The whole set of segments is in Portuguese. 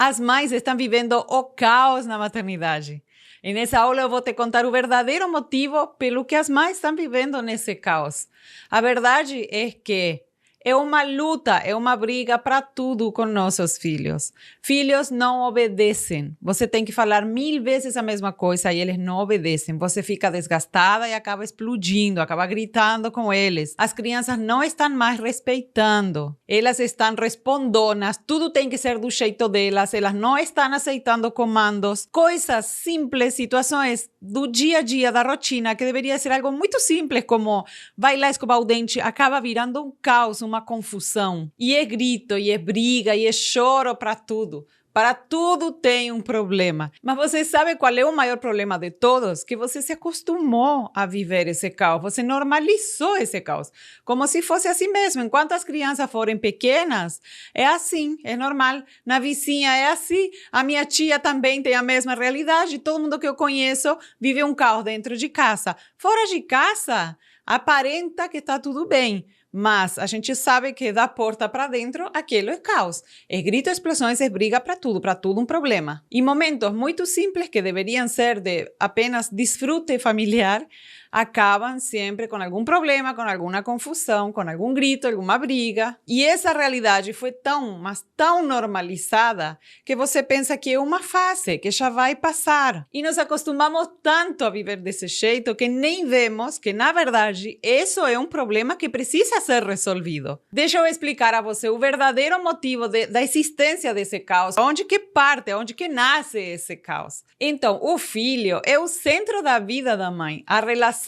As mães estão vivendo o caos na maternidade. E nessa aula eu vou te contar o verdadeiro motivo pelo que as mães estão vivendo nesse caos. A verdade é que é uma luta, é uma briga para tudo com nossos filhos. Filhos não obedecem. Você tem que falar 1000 vezes a mesma coisa e eles não obedecem. Você fica desgastada e acaba explodindo, acaba gritando com eles. As crianças não estão mais respeitando. Elas estão respondonas, tudo tem que ser do jeito delas. Elas não estão aceitando comandos. Coisas simples, situações do dia a dia, da rotina, que deveria ser algo muito simples, como vai lá escovar o dente, acaba virando um caos, uma confusão. E é grito, e é briga, e é choro para tudo. Para tudo tem um problema. Mas você sabe qual é o maior problema de todos? Que você se acostumou a viver esse caos. Você normalizou esse caos. Como se fosse assim mesmo. Enquanto as crianças forem pequenas, é assim, é normal. Na vizinha é assim. A minha tia também tem a mesma realidade. Todo mundo que eu conheço vive um caos dentro de casa. Fora de casa, aparenta que está tudo bem. Mas a gente sabe que da porta para dentro, aquilo é caos. É grito, explosões, é briga para tudo um problema. E momentos muito simples que deveriam ser de apenas desfrute familiar, acabam sempre com algum problema, com alguma confusão, com algum grito, alguma briga. E essa realidade foi mas tão normalizada que você pensa que é uma fase, que já vai passar. E nos acostumamos tanto a viver desse jeito que nem vemos que, na verdade, isso é um problema que precisa ser resolvido. Deixa eu explicar a você o verdadeiro motivo da existência desse caos, onde que parte, onde que nasce esse caos. Então, o filho é o centro da vida da mãe. A relação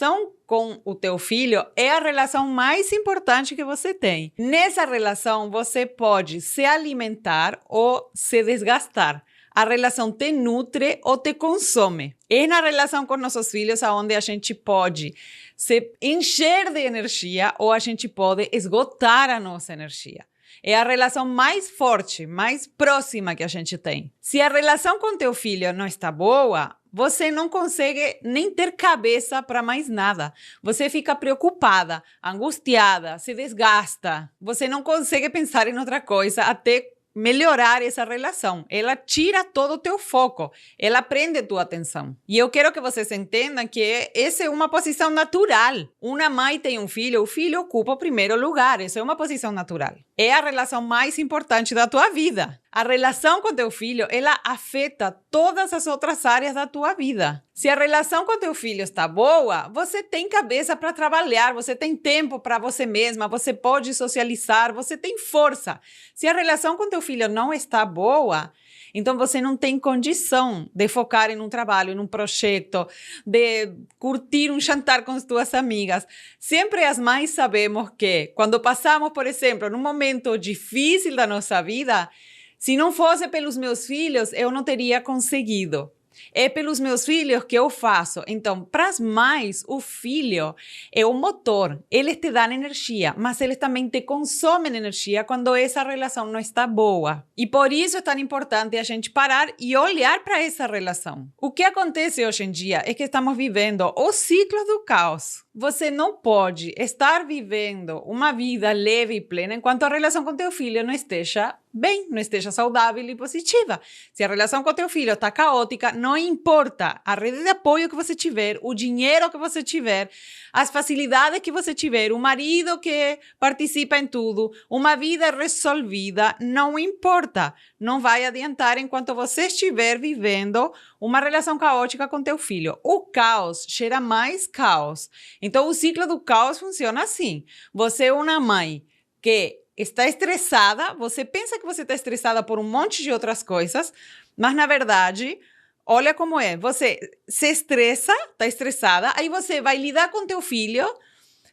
com o teu filho é a relação mais importante que você tem. Nessa relação, você pode se alimentar ou se desgastar. A relação te nutre ou te consome. É na relação com nossos filhos onde a gente pode se encher de energia ou a gente pode esgotar a nossa energia. É a relação mais forte, mais próxima que a gente tem. Se a relação com teu filho não está boa, você não consegue nem ter cabeça para mais nada. Você fica preocupada, angustiada, se desgasta. Você não consegue pensar em outra coisa até melhorar essa relação. Ela tira todo o teu foco, ela prende tua atenção. E eu quero que vocês entendam que essa é uma posição natural. Uma mãe tem um filho, o filho ocupa o primeiro lugar, essa é uma posição natural. É a relação mais importante da tua vida. A relação com teu filho, ela afeta todas as outras áreas da tua vida. Se a relação com teu filho está boa, você tem cabeça para trabalhar, você tem tempo para você mesma, você pode socializar, você tem força. Se a relação com teu filho não está boa, então você não tem condição de focar em um trabalho, em um projeto, de curtir um jantar com as tuas amigas. Sempre as mães sabemos que quando passamos, por exemplo, num momento difícil da nossa vida, se não fosse pelos meus filhos, eu não teria conseguido. É pelos meus filhos que eu faço. Então, para as mães, o filho é o motor. Eles te dão energia, mas eles também te consomem energia quando essa relação não está boa. E por isso é tão importante a gente parar e olhar para essa relação. O que acontece hoje em dia é que estamos vivendo o ciclo do caos. Você não pode estar vivendo uma vida leve e plena enquanto a relação com teu filho não esteja bem, não esteja saudável e positiva. Se a relação com teu filho está caótica, não importa a rede de apoio que você tiver, o dinheiro que você tiver, as facilidades que você tiver, o marido que participa em tudo, uma vida resolvida, não importa. Não vai adiantar enquanto você estiver vivendo uma relação caótica com teu filho. O caos gera mais caos. Então, o ciclo do caos funciona assim. Você é uma mãe que está estressada, você pensa que você está estressada por um monte de outras coisas, mas, na verdade, olha como é. Você se estressa, está estressada, aí você vai lidar com teu filho,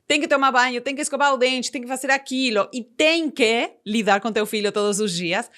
tem que tomar banho, tem que escovar o dente, tem que fazer aquilo, e tem que lidar com teu filho todos os dias.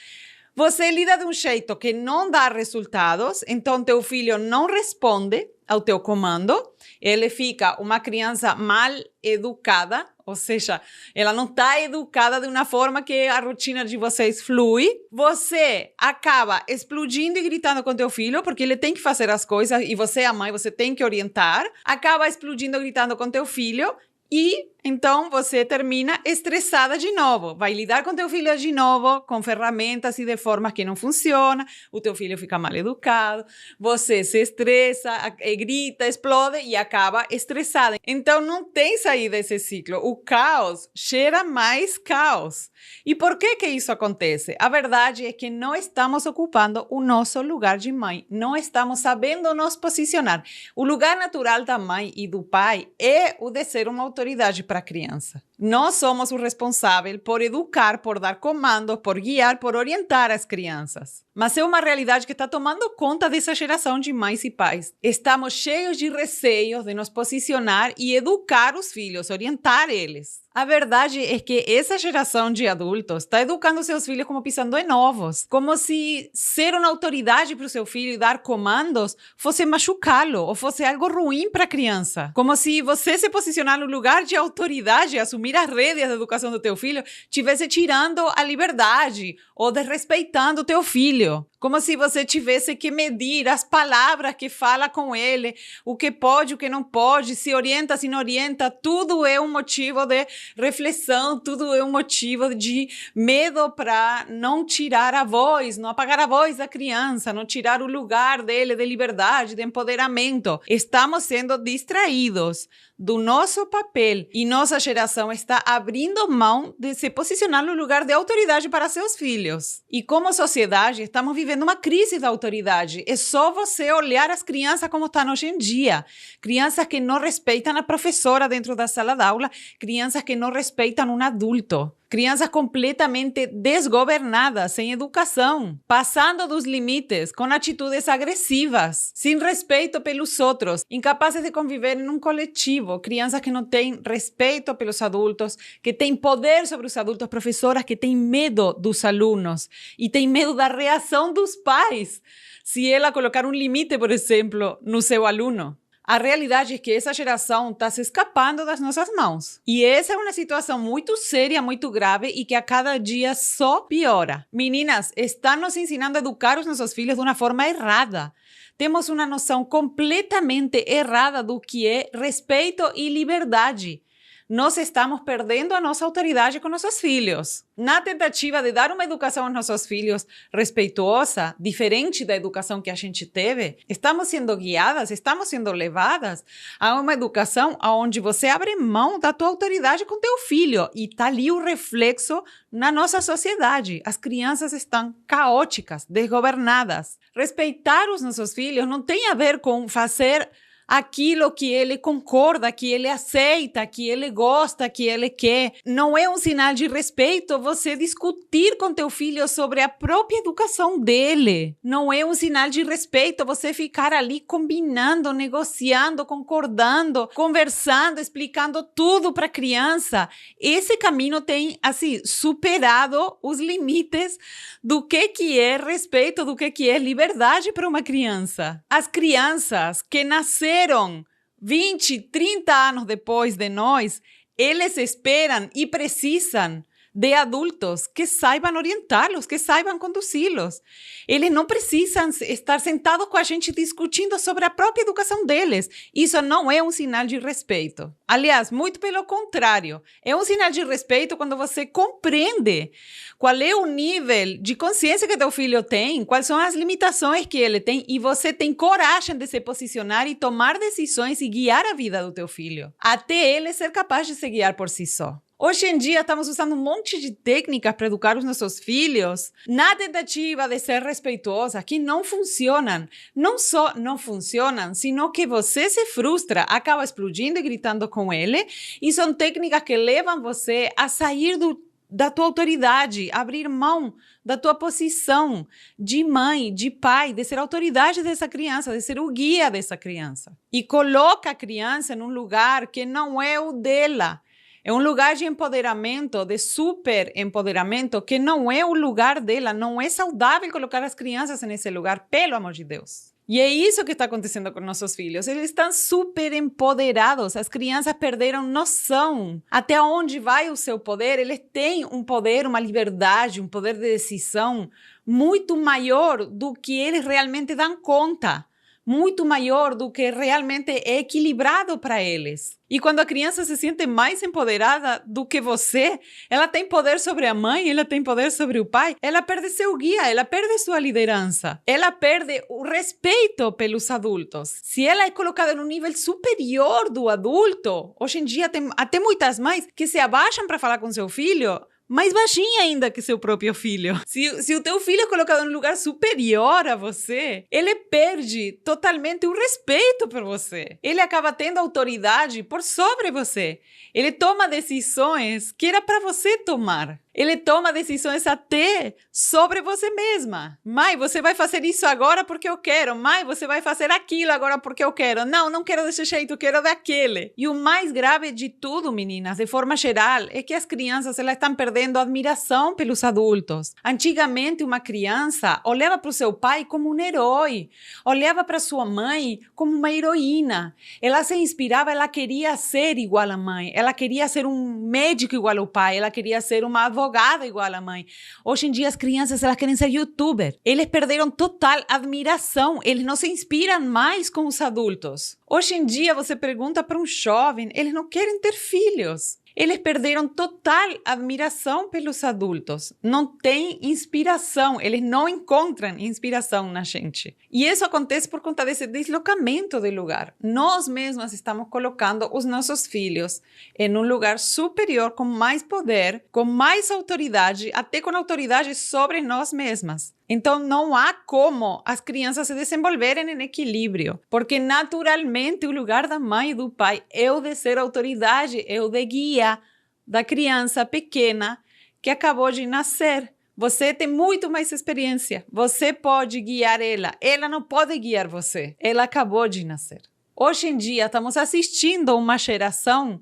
Você lida de um jeito que não dá resultados, então teu filho não responde ao teu comando, ele fica uma criança mal educada, ou seja, ela não está educada de uma forma que a rotina de vocês flui. Você acaba explodindo e gritando com teu filho, porque ele tem que fazer as coisas, e você é a mãe, você tem que orientar. Acaba explodindo e gritando com teu filho, e Então, você termina estressada de novo. Vai lidar com teu filho de novo, com ferramentas e de formas que não funcionam. O teu filho fica mal educado. Você se estressa, grita, explode e acaba estressada. Então, não tem saída desse ciclo. O caos gera mais caos. E por que isso acontece? A verdade é que não estamos ocupando o nosso lugar de mãe. Não estamos sabendo nos posicionar. O lugar natural da mãe e do pai é o de ser uma autoridade para a criança. Nós somos o responsável por educar, por dar comandos, por guiar, por orientar as crianças. Mas é uma realidade que está tomando conta dessa geração de mães e pais. Estamos cheios de receios de nos posicionar e educar os filhos, orientar eles. A verdade é que essa geração de adultos está educando seus filhos como pisando em ovos. Como se ser uma autoridade para o seu filho e dar comandos fosse machucá-lo ou fosse algo ruim para a criança. Como se você se posicionar no lugar de autoridade, assumir as rédeas da educação do teu filho, estivesse tirando a liberdade ou desrespeitando o teu filho. Como se você tivesse que medir as palavras que fala com ele, o que pode, o que não pode, se orienta, se não orienta. Tudo é um motivo de reflexão, tudo é um motivo de medo para não tirar a voz, não apagar a voz da criança, não tirar o lugar dele de liberdade, de empoderamento. Estamos sendo distraídos do nosso papel e nossa geração está abrindo mão de se posicionar no lugar de autoridade para seus filhos. E como sociedade, estamos vivendo uma crise da autoridade. É só você olhar as crianças como estão hoje em dia. Crianças que não respeitam a professora dentro da sala de aula, crianças que não respeitam um adulto. Crianças completamente desgovernadas, sem educação, passando dos limites, com atitudes agressivas, sem respeito pelos outros, incapazes de conviver em um coletivo. Crianças que não têm respeito pelos adultos, que têm poder sobre os adultos, professoras que têm medo dos alunos e têm medo da reação dos pais se ela colocar um limite, por exemplo, no seu aluno. A realidade é que essa geração está se escapando das nossas mãos. E essa é uma situação muito séria, muito grave e que a cada dia só piora. Meninas, estão nos ensinando a educar os nossos filhos de uma forma errada. Temos uma noção completamente errada do que é respeito e liberdade. Nós estamos perdendo a nossa autoridade com nossos filhos. Na tentativa de dar uma educação aos nossos filhos respeitosa, diferente da educação que a gente teve, estamos sendo guiadas, estamos sendo levadas a uma educação onde você abre mão da tua autoridade com teu filho. E está ali o reflexo na nossa sociedade. As crianças estão caóticas, desgovernadas. Respeitar os nossos filhos não tem a ver com fazer aquilo que ele concorda, que ele aceita, que ele gosta, que ele quer. Não é um sinal de respeito você discutir com teu filho sobre a própria educação dele. Não é um sinal de respeito você ficar ali combinando, negociando, concordando, conversando, explicando tudo para a criança. Esse caminho tem, assim, superado os limites do que é respeito, do que é liberdade para uma criança. As crianças que nasceram 20, 30 anos depois de nós, eles esperam e precisam de adultos que saibam orientá-los, que saibam conduzi-los. Eles não precisam estar sentados com a gente discutindo sobre a própria educação deles. Isso não é um sinal de respeito. Aliás, muito pelo contrário. É um sinal de respeito quando você compreende qual é o nível de consciência que teu filho tem, quais são as limitações que ele tem e você tem coragem de se posicionar e tomar decisões e guiar a vida do teu filho, até ele ser capaz de se guiar por si só. Hoje em dia, estamos usando um monte de técnicas para educar os nossos filhos na tentativa de ser respeitosa, que não funcionam. Não só não funcionam, sino que você se frustra, acaba explodindo e gritando com ele. E são técnicas que levam você a sair da tua autoridade, abrir mão da tua posição de mãe, de pai, de ser autoridade dessa criança, de ser o guia dessa criança. E coloca a criança num lugar que não é o dela. É um lugar de empoderamento, de super empoderamento, que não é o lugar dela. Não é saudável colocar as crianças nesse lugar, pelo amor de Deus. E é isso que está acontecendo com nossos filhos. Eles estão super empoderados. As crianças perderam noção até onde vai o seu poder. Eles têm um poder, uma liberdade, um poder de decisão muito maior do que eles realmente dão conta. muito maior do que realmente é equilibrado para eles. E quando a criança se sente mais empoderada do que você, ela tem poder sobre a mãe, ela tem poder sobre o pai, ela perde seu guia, ela perde sua liderança, ela perde o respeito pelos adultos. Se ela é colocada no nível superior do adulto, hoje em dia tem até muitas mães que se abaixam para falar com seu filho, mais baixinha ainda que seu próprio filho. Se o teu filho é colocado num lugar superior a você, ele perde totalmente o respeito por você. Ele acaba tendo autoridade por sobre você. Ele toma decisões que era para você tomar. Ele toma decisões até sobre você mesma. Mãe, você vai fazer isso agora porque eu quero. Mãe, você vai fazer aquilo agora porque eu quero. Não, não quero desse jeito, quero daquele. E o mais grave de tudo, meninas, de forma geral, é que as crianças elas estão perdendo admiração pelos adultos. Antigamente, uma criança olhava para o seu pai como um herói. Olhava para sua mãe como uma heroína. Ela se inspirava, ela queria ser igual à mãe. Ela queria ser um médico igual ao pai. Ela queria ser uma advogada igual à mãe. Hoje em dia as crianças elas querem ser youtuber. Eles perderam total admiração. Eles não se inspiram mais com os adultos. Hoje em dia você pergunta para um jovem, eles não querem ter filhos. Eles perderam total admiração pelos adultos. Não tem inspiração. Eles não encontram inspiração na gente. E isso acontece por conta desse deslocamento de lugar. Nós mesmas estamos colocando os nossos filhos em um lugar superior, com mais poder, com mais autoridade, até com autoridade sobre nós mesmas. Então, não há como as crianças se desenvolverem em equilíbrio, porque naturalmente o lugar da mãe e do pai é o de ser autoridade, é o de guia da criança pequena que acabou de nascer. Você tem muito mais experiência, você pode guiar ela não pode guiar você, ela acabou de nascer. Hoje em dia, estamos assistindo uma geração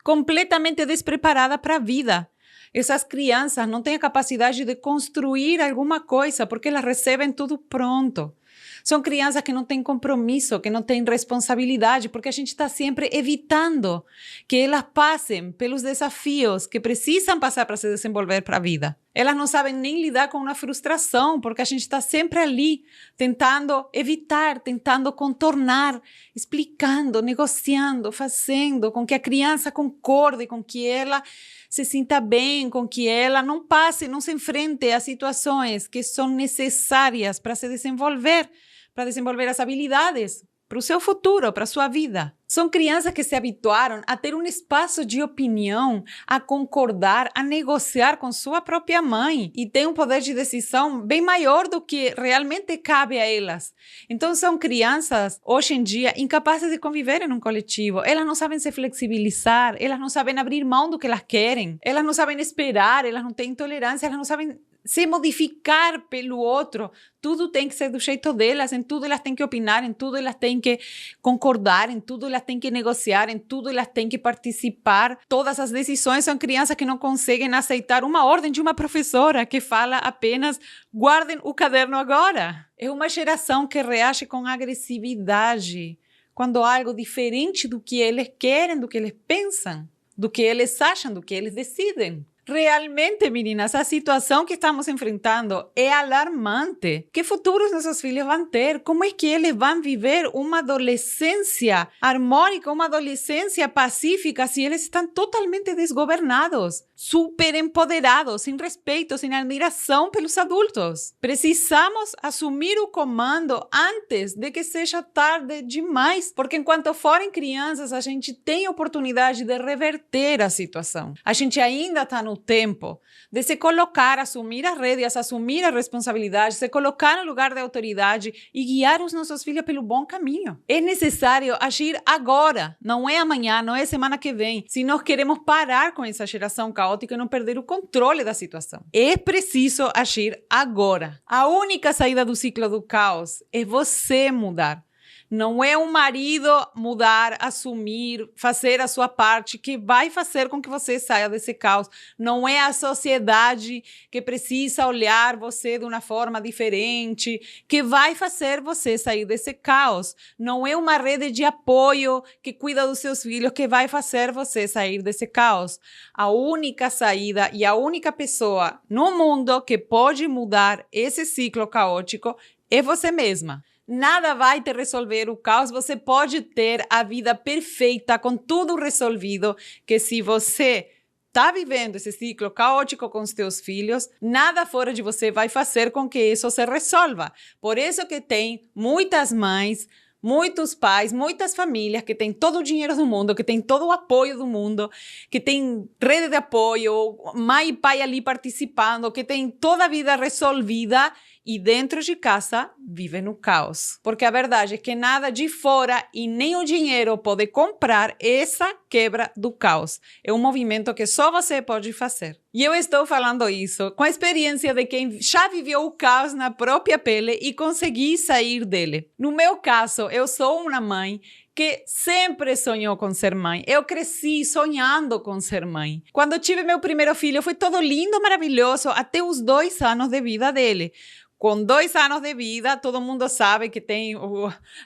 completamente despreparada para a vida. Essas crianças não têm a capacidade de construir alguma coisa porque elas recebem tudo pronto. São crianças que não têm compromisso, que não têm responsabilidade, porque a gente está sempre evitando que elas passem pelos desafios que precisam passar para se desenvolver para a vida. Elas não sabem nem lidar com uma frustração, porque a gente está sempre ali, tentando evitar, tentando contornar, explicando, negociando, fazendo com que a criança concorde, com que ela se sinta bem, com que ela não passe, não se enfrente a situações que são necessárias para se desenvolver, para desenvolver as habilidades para o seu futuro, para a sua vida. São crianças que se habituaram a ter um espaço de opinião, a concordar, a negociar com sua própria mãe e têm um poder de decisão bem maior do que realmente cabe a elas. Então são crianças, hoje em dia, incapazes de conviver em um coletivo. Elas não sabem se flexibilizar, elas não sabem abrir mão do que elas querem, elas não sabem esperar, elas não têm intolerância, elas não sabem se modificar pelo outro. Tudo tem que ser do jeito delas, em tudo elas têm que opinar, em tudo elas têm que concordar, em tudo elas têm que negociar, em tudo elas têm que participar. Todas as decisões. São crianças que não conseguem aceitar uma ordem de uma professora que fala apenas guardem o caderno agora. É uma geração que reage com agressividade quando há algo diferente do que eles querem, do que eles pensam, do que eles acham, do que eles decidem. Realmente, meninas, a situação que estamos enfrentando é alarmante. Que futuros nossos filhos vão ter? Como é que eles vão viver uma adolescência harmônica, uma adolescência pacífica, se eles estão totalmente desgovernados, super empoderados, sem respeito, sem admiração pelos adultos? Precisamos assumir o comando antes de que seja tarde demais, porque enquanto forem crianças, a gente tem a oportunidade de reverter a situação. A gente ainda está no tempo de se colocar, assumir as rédeas, assumir a responsabilidade, se colocar no lugar de autoridade e guiar os nossos filhos pelo bom caminho. É necessário agir agora, não é amanhã, não é semana que vem, se nós queremos parar com essa geração caótica e não perder o controle da situação. É preciso agir agora. A única saída do ciclo do caos é você mudar. Não é o marido mudar, assumir, fazer a sua parte que vai fazer com que você saia desse caos. Não é a sociedade que precisa olhar você de uma forma diferente que vai fazer você sair desse caos. Não é uma rede de apoio que cuida dos seus filhos que vai fazer você sair desse caos. A única saída e a única pessoa no mundo que pode mudar esse ciclo caótico é você mesma. Nada vai te resolver o caos. Você pode ter a vida perfeita com tudo resolvido, que se você está vivendo esse ciclo caótico com os teus filhos, nada fora de você vai fazer com que isso se resolva. Por isso que tem muitas mães, muitos pais, muitas famílias que têm todo o dinheiro do mundo, que têm todo o apoio do mundo, que têm rede de apoio, mãe e pai ali participando, que têm toda a vida resolvida e dentro de casa vivem no caos. Porque a verdade é que nada de fora e nem o dinheiro pode comprar essa quebra do caos. É um movimento que só você pode fazer. E eu estou falando isso com a experiência de quem já viveu o caos na própria pele e consegui sair dele. No meu caso, eu sou uma mãe que sempre sonhou com ser mãe. Eu cresci sonhando com ser mãe. Quando tive meu primeiro filho, foi todo lindo, maravilhoso, até os 2 anos de vida dele. Com 2 anos de vida, todo mundo sabe que tem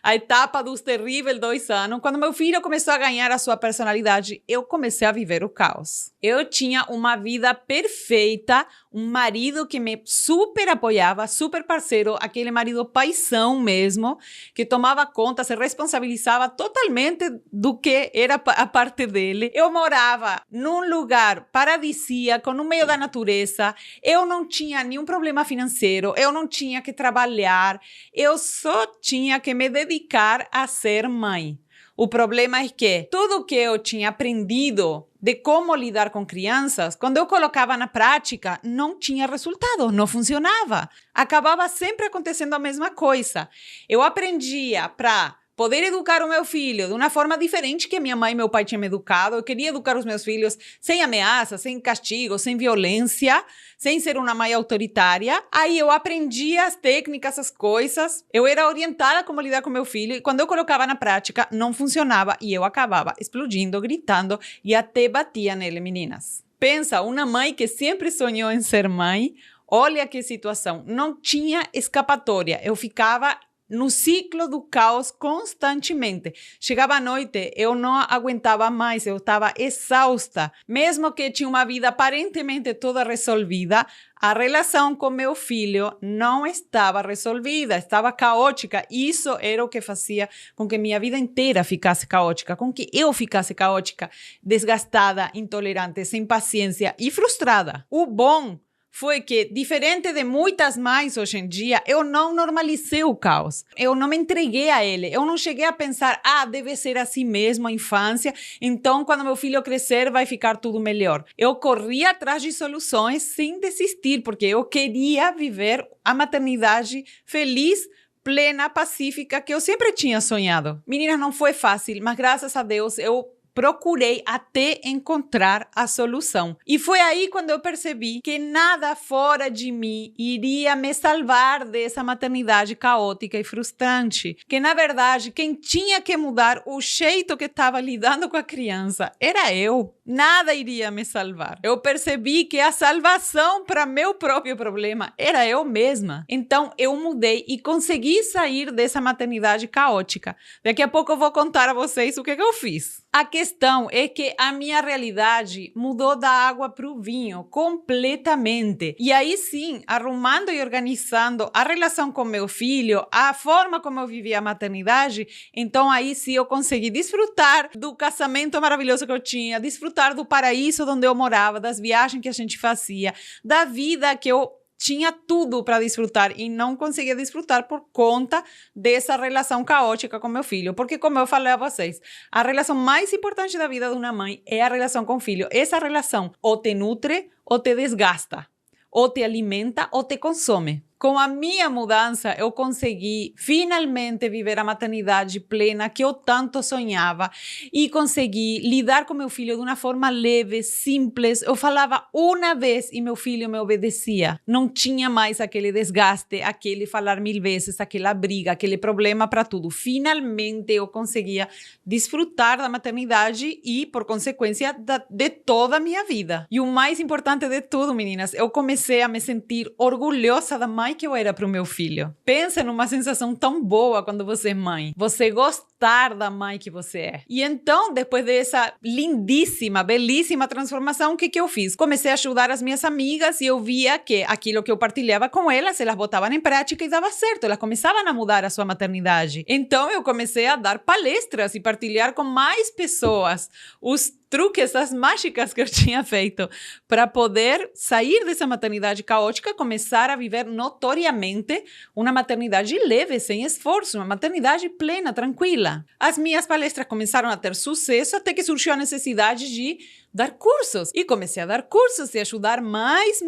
a etapa dos terríveis 2 anos. Quando meu filho começou a ganhar a sua personalidade, eu comecei a viver o caos. Eu tinha uma vida perfeita, um marido que me super apoiava, super parceiro, aquele marido paizão mesmo, que tomava conta, se responsabilizava totalmente do que era a parte dele. Eu morava num lugar paradisíaco, no meio da natureza. Eu não tinha nenhum problema financeiro, eu não tinha que trabalhar, eu só tinha que me dedicar a ser mãe. O problema é que tudo que eu tinha aprendido de como lidar com crianças, quando eu colocava na prática, não tinha resultado, não funcionava. Acabava sempre acontecendo a mesma coisa. Eu aprendia para poder educar o meu filho de uma forma diferente que minha mãe e meu pai tinham me educado. Eu queria educar os meus filhos sem ameaça, sem castigo, sem violência, sem ser uma mãe autoritária. Aí eu aprendia as técnicas, as coisas. Eu era orientada a como lidar com meu filho. E quando eu colocava na prática, não funcionava. E eu acabava explodindo, gritando e até batia nele, meninas. Pensa, uma mãe que sempre sonhou em ser mãe, olha que situação. Não tinha escapatória. Eu ficava no ciclo do caos constantemente. Chegava à noite, eu não aguentava mais, eu estava exausta. Mesmo que tinha uma vida aparentemente toda resolvida, a relação com meu filho não estava resolvida, estava caótica. Isso era o que fazia com que minha vida inteira ficasse caótica, com que eu ficasse caótica, desgastada, intolerante, sem paciência e frustrada. O bom foi que, diferente de muitas mães hoje em dia, eu não normalizei o caos. Eu não me entreguei a ele. Eu não cheguei a pensar, deve ser assim mesmo a infância, então quando meu filho crescer vai ficar tudo melhor. Eu corri atrás de soluções sem desistir, porque eu queria viver a maternidade feliz, plena, pacífica, que eu sempre tinha sonhado. Meninas, não foi fácil, mas graças a Deus eu procurei até encontrar a solução. E foi aí quando eu percebi que nada fora de mim iria me salvar dessa maternidade caótica e frustrante. Que, na verdade, quem tinha que mudar o jeito que estava lidando com a criança era eu. Nada iria me salvar. Eu percebi que a salvação para meu próprio problema era eu mesma. Então, eu mudei e consegui sair dessa maternidade caótica. Daqui a pouco eu vou contar a vocês o que eu fiz. A questão é que a minha realidade mudou da água para o vinho completamente. E aí sim, arrumando e organizando a relação com meu filho, a forma como eu vivia a maternidade, então aí sim eu consegui desfrutar do casamento maravilhoso que eu tinha, desfrutar do paraíso onde eu morava, das viagens que a gente fazia, da vida que eu tinha tudo para desfrutar e não conseguia desfrutar por conta dessa relação caótica com meu filho. Porque, como eu falei a vocês, a relação mais importante da vida de uma mãe é a relação com o filho. Essa relação ou te nutre ou te desgasta, ou te alimenta ou te consome. Com a minha mudança, eu consegui finalmente viver a maternidade plena que eu tanto sonhava e consegui lidar com meu filho de uma forma leve, simples. Eu falava uma vez e meu filho me obedecia. Não tinha mais aquele desgaste, aquele falar 1000 vezes, aquela briga, aquele problema para tudo. Finalmente eu conseguia desfrutar da maternidade e, por consequência, de toda a minha vida. E o mais importante de tudo, meninas, eu comecei a me sentir orgulhosa da mãe que eu era para o meu filho. Pensa numa sensação tão boa quando você é mãe. Você gostar gostar da mãe que você é. E então, depois dessa lindíssima, belíssima transformação, o que eu fiz? Comecei a ajudar as minhas amigas e eu via que aquilo que eu partilhava com elas botavam em prática e dava certo. Elas começavam a mudar a sua maternidade. Então, eu comecei a dar palestras e partilhar com mais pessoas os truques, as mágicas que eu tinha feito para poder sair dessa maternidade caótica, começar a viver notoriamente uma maternidade leve, sem esforço, uma maternidade plena, tranquila. As minhas palestras começaram a ter sucesso até que surgiu a necessidade de dar cursos. E comecei a dar cursos e ajudar mais,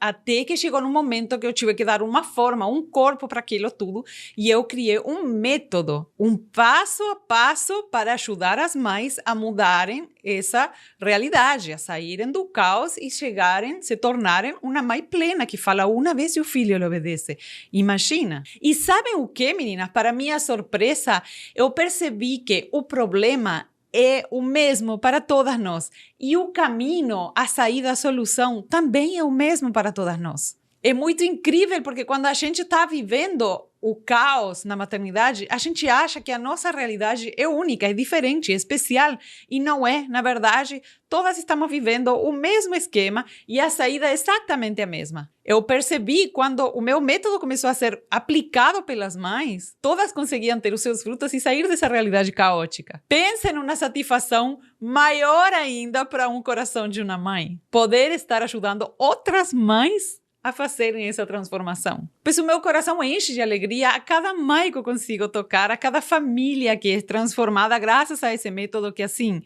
até que chegou num momento que eu tive que dar uma forma, um corpo para aquilo tudo. E eu criei um método, um passo a passo para ajudar as mães a mudarem essa realidade, a saírem do caos e chegarem, se tornarem uma mãe plena, que fala uma vez e o filho lhe obedece. Imagina. E sabem o que, meninas? Para minha surpresa, eu percebi que o problema é o mesmo para todas nós. E o caminho, a saída, a solução também é o mesmo para todas nós. É muito incrível porque quando a gente está vivendo o caos na maternidade, a gente acha que a nossa realidade é única, é diferente, é especial. E não é. Na verdade, todas estamos vivendo o mesmo esquema e a saída é exatamente a mesma. Eu percebi quando o meu método começou a ser aplicado pelas mães, todas conseguiam ter os seus frutos e sair dessa realidade caótica. Pense numa satisfação maior ainda para um coração de uma mãe. Poder estar ajudando outras mães a fazerem essa transformação. Pois o meu coração enche de alegria a cada mãe que eu consigo tocar, a cada família que é transformada graças a esse método que, assim,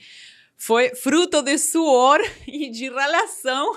foi fruto de suor e de relação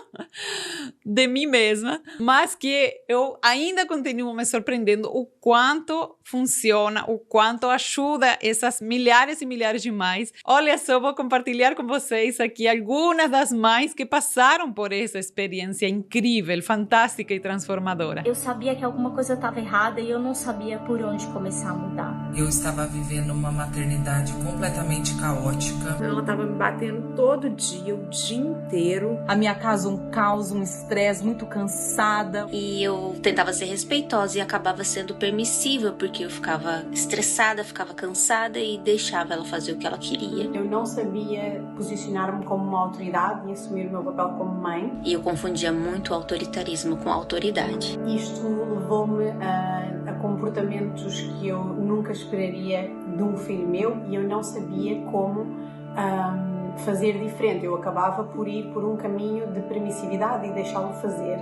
de mim mesma, mas que eu ainda continuo me surpreendendo o quanto funciona, o quanto ajuda essas milhares e milhares de mães. Olha só, vou compartilhar com vocês aqui algumas das mães que passaram por essa experiência incrível, fantástica e transformadora. Eu sabia que alguma coisa estava errada e eu não sabia por onde começar a mudar. Eu estava vivendo uma maternidade completamente caótica. Ela estava me batendo todo dia, o dia inteiro. A minha casa um caos, um estresse, muito cansada. E eu tentava ser respeitosa e acabava sendo permissiva, porque eu ficava estressada, ficava cansada e deixava ela fazer o que ela queria. Eu não sabia posicionar-me como uma autoridade e assumir o meu papel como mãe. E eu confundia muito o autoritarismo com a autoridade. Isto levou-me a comportamentos que eu nunca esperaria de um filho meu e eu não sabia como fazer diferente. Eu acabava por ir por um caminho de permissividade e deixá-lo fazer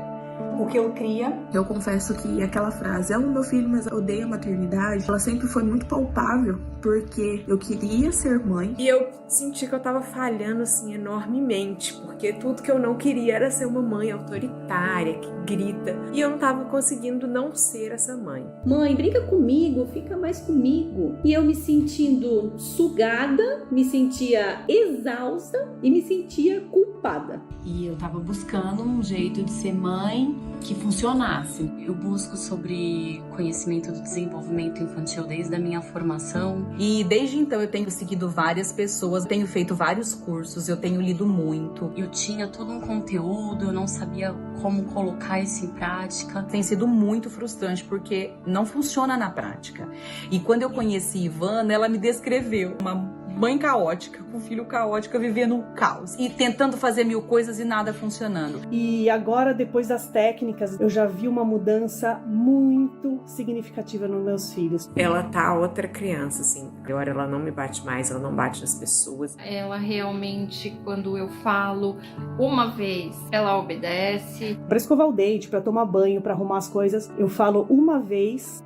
o que ele queria. Eu confesso que aquela frase, amo meu filho, mas odeio a maternidade, ela sempre foi muito palpável, porque eu queria ser mãe. E eu senti que eu tava falhando, assim, enormemente, porque tudo que eu não queria era ser uma mãe autoritária, que grita. E eu não tava conseguindo não ser essa mãe. Mãe, brinca comigo, fica mais comigo. E eu me sentindo sugada, me sentia exausta e me sentia culpada. E eu tava buscando um jeito de ser mãe que funcionasse. Eu busco sobre conhecimento do desenvolvimento infantil desde a minha formação. E desde então eu tenho seguido várias pessoas, tenho feito vários cursos, eu tenho lido muito. Eu tinha todo um conteúdo, eu não sabia como colocar isso em prática. Tem sido muito frustrante porque não funciona na prática. E quando eu conheci Ivana, ela me descreveu uma mãe caótica, com filho caótico, vivendo um caos e tentando fazer mil coisas e nada funcionando. E agora, depois das técnicas, eu já vi uma mudança muito significativa nos meus filhos. Ela tá outra criança, assim. Agora ela não me bate mais, ela não bate nas pessoas. Ela realmente, quando eu falo uma vez, ela obedece. Para escovar o dente, para tomar banho, para arrumar as coisas, eu falo uma vez,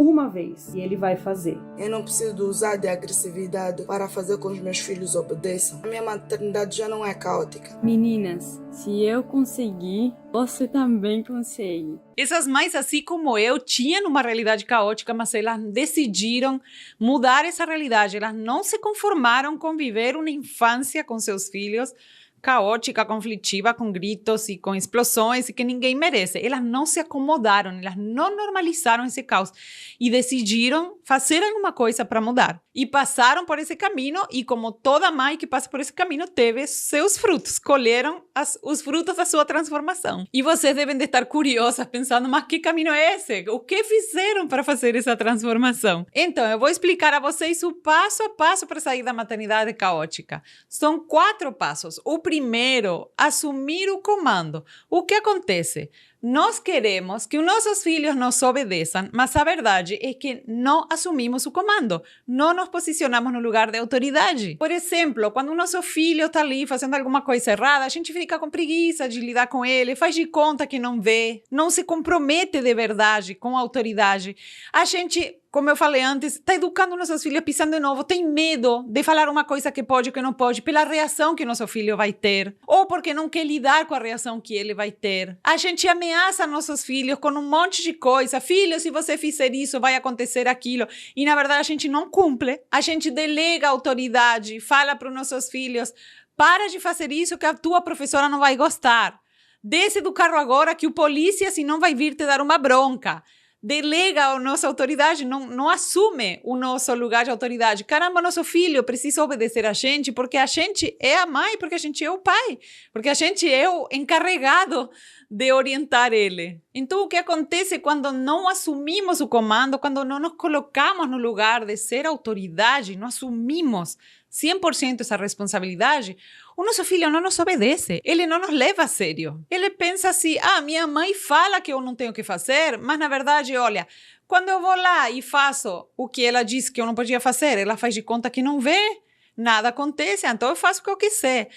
e ele vai fazer. Eu não preciso usar de agressividade para fazer com que os meus filhos obedeçam. A minha maternidade já não é caótica. Meninas, se eu conseguir, você também consegue. Essas mães, assim como eu, tinham uma realidade caótica, mas elas decidiram mudar essa realidade. Elas não se conformaram com viver uma infância com seus filhos caótica, conflitiva, com gritos e com explosões e que ninguém merece. Elas não se acomodaram, elas não normalizaram esse caos e decidiram fazer alguma coisa para mudar. E passaram por esse caminho e, como toda mãe que passa por esse caminho, teve seus frutos, colheram os frutos da sua transformação. E vocês devem de estar curiosas, pensando, mas que caminho é esse? O que fizeram para fazer essa transformação? Então, eu vou explicar a vocês o passo a passo para sair da maternidade caótica. São 4 passos. O primeiro, assumir o comando. O que acontece? Nós queremos que os nossos filhos nos obedeçam, mas a verdade é que não assumimos o comando, não nos posicionamos no lugar de autoridade. Por exemplo, quando o nosso filho está ali fazendo alguma coisa errada, a gente fica com preguiça de lidar com ele, faz de conta que não vê, não se compromete de verdade com a autoridade. A gente, como eu falei antes, está educando nossos filhos pisando de novo, tem medo de falar uma coisa que pode ou que não pode, pela reação que nosso filho vai ter, ou porque não quer lidar com a reação que ele vai ter. A gente ameaça nossos filhos com um monte de coisa. Filho, se você fizer isso, vai acontecer aquilo. E, na verdade, a gente não cumpre. A gente delega a autoridade, fala para os nossos filhos, para de fazer isso que a tua professora não vai gostar. Desce do carro agora que o polícia, senão, vai vir te dar uma bronca. Delega a nossa autoridade, não assume o nosso lugar de autoridade. Caramba, nosso filho precisa obedecer a gente porque a gente é a mãe, porque a gente é o pai, porque a gente é o encarregado de orientar ele. Então, o que acontece quando não assumimos o comando, quando não nos colocamos no lugar de ser autoridade, não assumimos 100% essa responsabilidade, o nosso filho não nos obedece, ele não nos leva a sério. Ele pensa assim, minha mãe fala que eu não tenho que fazer, mas na verdade, olha, quando eu vou lá e faço o que ela disse que eu não podia fazer, ela faz de conta que não vê, nada acontece, então eu faço o que eu quiser.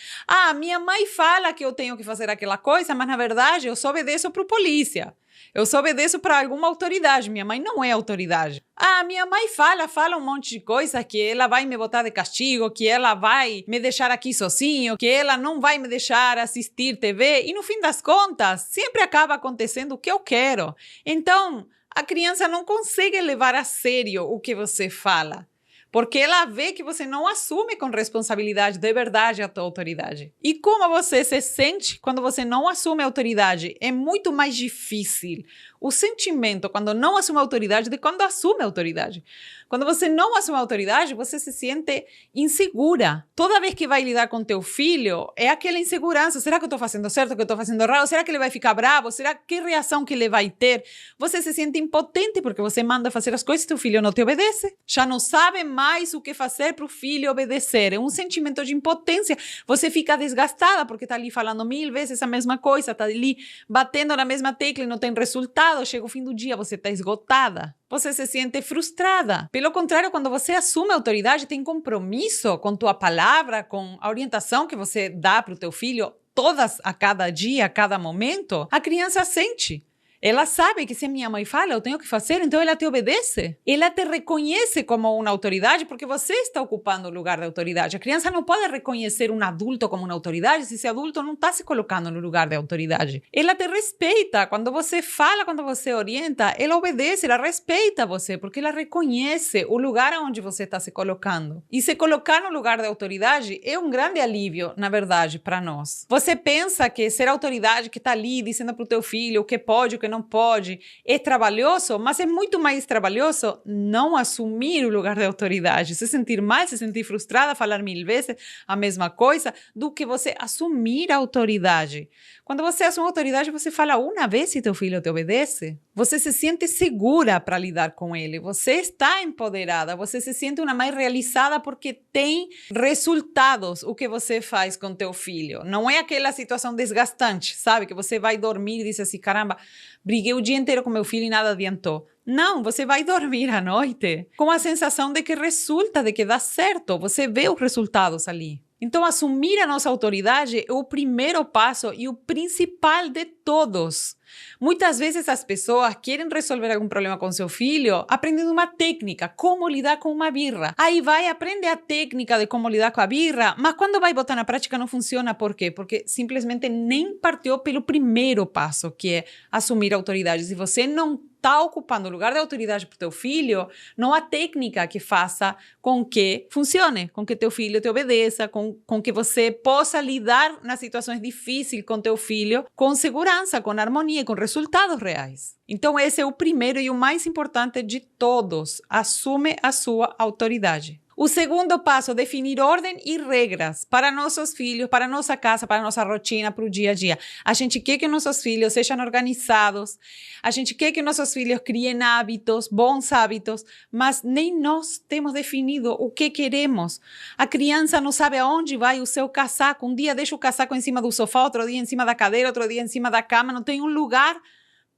Minha mãe fala que eu tenho que fazer aquela coisa, mas na verdade eu só obedeço para o polícia. Eu só obedeço para alguma autoridade. Minha mãe não é autoridade. Minha mãe fala um monte de coisa, que ela vai me botar de castigo, que ela vai me deixar aqui sozinho, que ela não vai me deixar assistir TV. E no fim das contas, sempre acaba acontecendo o que eu quero. Então, a criança não consegue levar a sério o que você fala. Porque ela vê que você não assume com responsabilidade de verdade a tua autoridade. E como você se sente quando você não assume a autoridade? É muito mais difícil o sentimento quando não assume a autoridade do que quando assume a autoridade. Quando você não assume a autoridade, você se sente insegura. Toda vez que vai lidar com teu filho, é aquela insegurança. Será que eu estou fazendo certo, que eu estou fazendo errado? Será que ele vai ficar bravo? Será que reação que ele vai ter? Você se sente impotente porque você manda fazer as coisas e teu filho não te obedece. Já não sabe mais o que fazer para o filho obedecer. É um sentimento de impotência. Você fica desgastada porque está ali falando 1000 vezes a mesma coisa, está ali batendo na mesma tecla e não tem resultado. Chega o fim do dia, você está esgotada. Você se sente frustrada. Pelo contrário, quando você assume a autoridade, tem compromisso com tua palavra, com a orientação que você dá para o teu filho, todas a cada dia, a cada momento, a criança sente. Ela sabe que se a minha mãe fala, eu tenho que fazer, então ela te obedece. Ela te reconhece como uma autoridade porque você está ocupando o lugar da autoridade. A criança não pode reconhecer um adulto como uma autoridade se esse adulto não está se colocando no lugar da autoridade. Ela te respeita. Quando você fala, quando você orienta, ela obedece, ela respeita você porque ela reconhece o lugar onde você está se colocando. E se colocar no lugar da autoridade é um grande alívio, na verdade, para nós. Você pensa que ser autoridade que está ali dizendo para o teu filho o que pode, o que não pode, é trabalhoso, mas é muito mais trabalhoso não assumir o lugar de autoridade, se sentir mal, se sentir frustrada, falar 1000 vezes a mesma coisa, do que você assumir a autoridade. Quando você assume a autoridade, você fala uma vez e teu filho te obedece. Você se sente segura para lidar com ele, você está empoderada, você se sente uma mãe realizada porque tem resultados o que você faz com teu filho. Não é aquela situação desgastante, sabe? Que você vai dormir e diz assim, caramba, briguei o dia inteiro com meu filho e nada adiantou. Não, você vai dormir à noite com a sensação de que resulta, de que dá certo. Você vê os resultados ali. Então, assumir a nossa autoridade é o primeiro passo e o principal de todos. Muitas vezes as pessoas querem resolver algum problema com seu filho aprendendo uma técnica, como lidar com uma birra. Aí vai, aprende a técnica de como lidar com a birra, mas quando vai botar na prática não funciona. Por quê? Porque simplesmente nem partiu pelo primeiro passo, que é assumir a autoridade. Se você não está ocupando o lugar de autoridade para o teu filho, não há técnica que faça com que funcione, com que teu filho te obedeça, com que você possa lidar nas situações difíceis com teu filho com segurança, com harmonia, com resultados reais. Então esse é o primeiro e o mais importante de todos. Assume a sua autoridade. O segundo passo, definir ordem e regras para nossos filhos, para nossa casa, para nossa rotina, para o dia a dia. A gente quer que nossos filhos sejam organizados, a gente quer que nossos filhos criem hábitos, bons hábitos, mas nem nós temos definido o que queremos. A criança não sabe aonde vai o seu casaco. Um dia deixa o casaco em cima do sofá, outro dia em cima da cadeira, outro dia em cima da cama, não tem um lugar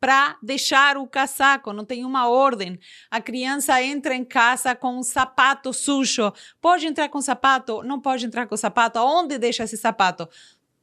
para deixar o casaco, não tem uma ordem. A criança entra em casa com um sapato sujo. Pode entrar com sapato? Não pode entrar com sapato. Aonde deixa esse sapato?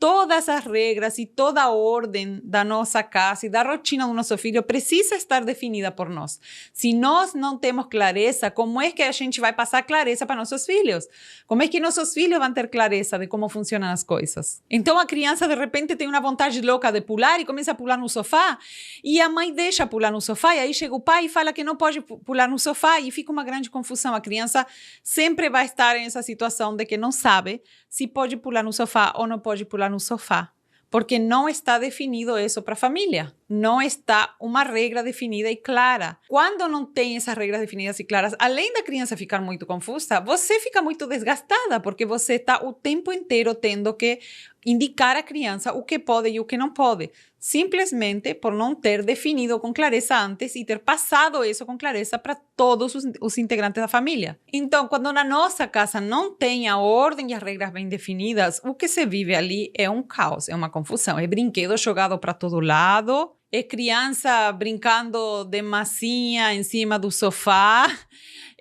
Todas as regras e toda a ordem da nossa casa e da rotina do nosso filho precisa estar definida por nós. Se nós não temos clareza, como é que a gente vai passar clareza para nossos filhos? Como é que nossos filhos vão ter clareza de como funcionam as coisas? Então a criança de repente tem uma vontade louca de pular e começa a pular no sofá e a mãe deixa pular no sofá e aí chega o pai e fala que não pode pular no sofá e fica uma grande confusão. A criança sempre vai estar nessa situação de que não sabe se pode pular no sofá ou não pode pular no sofá, porque não está definido isso para a família. Não está uma regra definida e clara. Quando não tem essas regras definidas e claras, além da criança ficar muito confusa, você fica muito desgastada, porque você está o tempo inteiro tendo que indicar à criança o que pode e o que não pode, simplesmente por não ter definido com clareza antes e ter passado isso com clareza para todos os integrantes da família. Então, quando na nossa casa não tem a ordem e as regras bem definidas, o que se vive ali é um caos, é uma confusão, é brinquedo jogado para todo lado, é criança brincando de massinha em cima do sofá,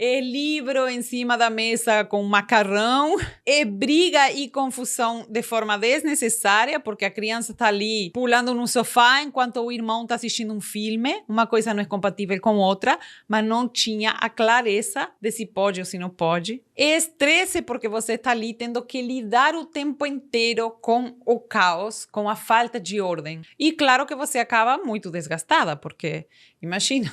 é livro em cima da mesa com macarrão, é briga e confusão de forma desnecessária, porque a criança está ali pulando no sofá enquanto o irmão está assistindo um filme. Uma coisa não é compatível com outra, mas não tinha a clareza de se pode ou se não pode. É estresse porque você está ali tendo que lidar o tempo inteiro com o caos, com a falta de ordem. E claro que você acaba muito desgastada, porque imagina,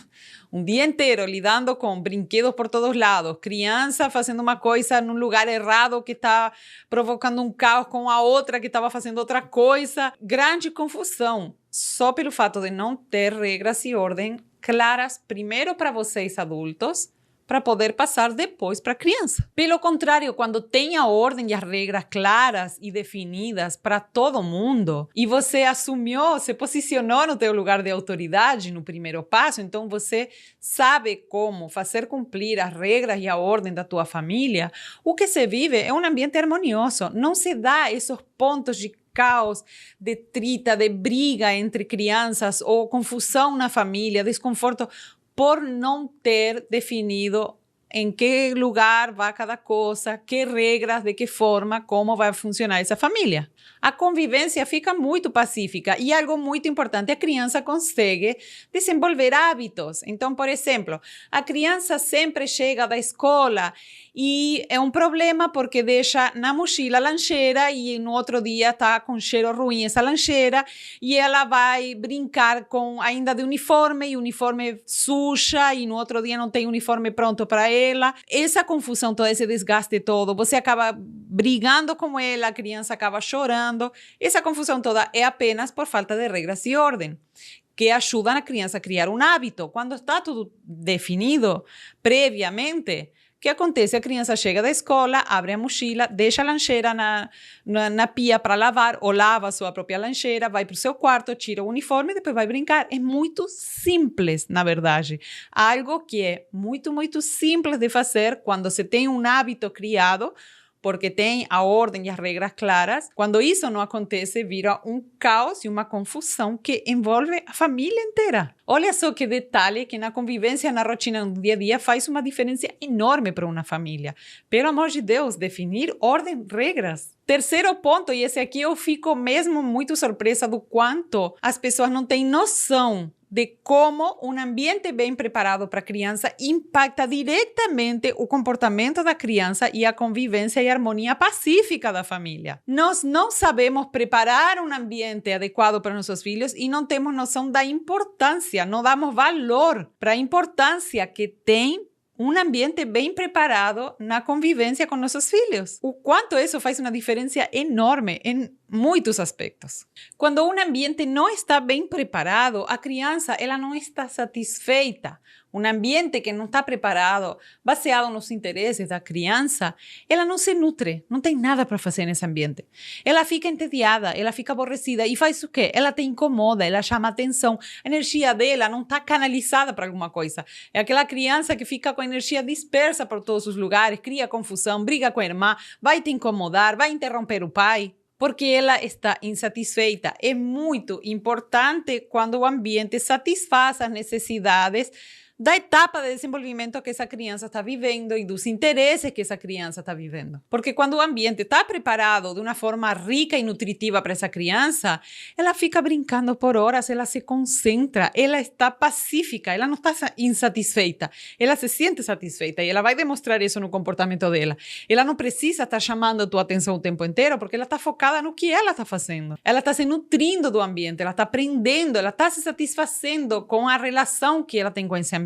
um dia inteiro lidando com brinquedos por todos lados, criança fazendo uma coisa num lugar errado que está provocando um caos com a outra que estava fazendo outra coisa. Grande confusão, só pelo fato de não ter regras e ordem claras, primeiro para vocês adultos, para poder passar depois para a criança. Pelo contrário, quando tem a ordem e as regras claras e definidas para todo mundo, e você assumiu, se posicionou no teu lugar de autoridade no primeiro passo, então você sabe como fazer cumprir as regras e a ordem da tua família, o que se vive é um ambiente harmonioso. Não se dá esses pontos de caos, de trita, de briga entre crianças ou confusão na família, desconforto, por não ter definido em que lugar vai cada coisa, que regras, de que forma, como vai funcionar essa família. A convivência fica muito pacífica e algo muito importante, a criança consegue desenvolver hábitos. Então, por exemplo, a criança sempre chega da escola e é um problema porque deixa na mochila a lancheira e no outro dia está com cheiro ruim essa lancheira e ela vai brincar com ainda de uniforme e o uniforme suja e no outro dia não tem uniforme pronto para ela. Essa confusão toda, esse desgaste todo, você acaba brigando com ela, a criança acaba chorando. Essa confusão toda é apenas por falta de regras e ordem, que ajudam a criança a criar um hábito. Quando está tudo definido previamente, o que acontece? A criança chega da escola, abre a mochila, deixa a lancheira na pia para lavar, ou lava a sua própria lancheira, vai para o seu quarto, tira o uniforme e depois vai brincar. É muito simples, na verdade. Algo que é muito, muito simples de fazer quando você tem um hábito criado, porque tem a ordem e as regras claras. Quando isso não acontece, vira um caos e uma confusão que envolve a família inteira. Olha só que detalhe que na convivência, na rotina, no dia a dia, faz uma diferença enorme para uma família. Pelo amor de Deus, definir ordem, regras. Terceiro ponto, e esse aqui eu fico mesmo muito surpresa do quanto as pessoas não têm noção de como um ambiente bem preparado para a criança impacta diretamente o comportamento da criança e a convivência e a harmonia pacífica da família. Nós não sabemos preparar um ambiente adequado para nossos filhos e não temos noção da importância, não damos valor para a importância que tem um ambiente bem preparado na convivência com nossos filhos. O quanto isso faz uma diferença enorme em muitos aspectos. Quando um ambiente não está bem preparado, a criança ela não está satisfeita. Um ambiente que não está preparado, baseado nos interesses da criança, ela não se nutre, não tem nada para fazer nesse ambiente. Ela fica entediada, ela fica aborrecida e faz o quê? Ela te incomoda, ela chama atenção. A energia dela não está canalizada para alguma coisa. É aquela criança que fica com a energia dispersa por todos os lugares, cria confusão, briga com a irmã, vai te incomodar, vai interromper o pai. Porque ela está insatisfeita. É muito importante quando o ambiente satisfaz as necessidades da etapa de desenvolvimento que essa criança está vivendo e dos interesses que essa criança está vivendo. Porque quando o ambiente está preparado de uma forma rica e nutritiva para essa criança, ela fica brincando por horas, ela se concentra, ela está pacífica, ela não está insatisfeita, ela se sente satisfeita e ela vai demonstrar isso no comportamento dela. Ela não precisa estar chamando a tua atenção o tempo inteiro porque ela está focada no que ela está fazendo. Ela está se nutrindo do ambiente, ela está aprendendo, ela está se satisfazendo com a relação que ela tem com esse ambiente.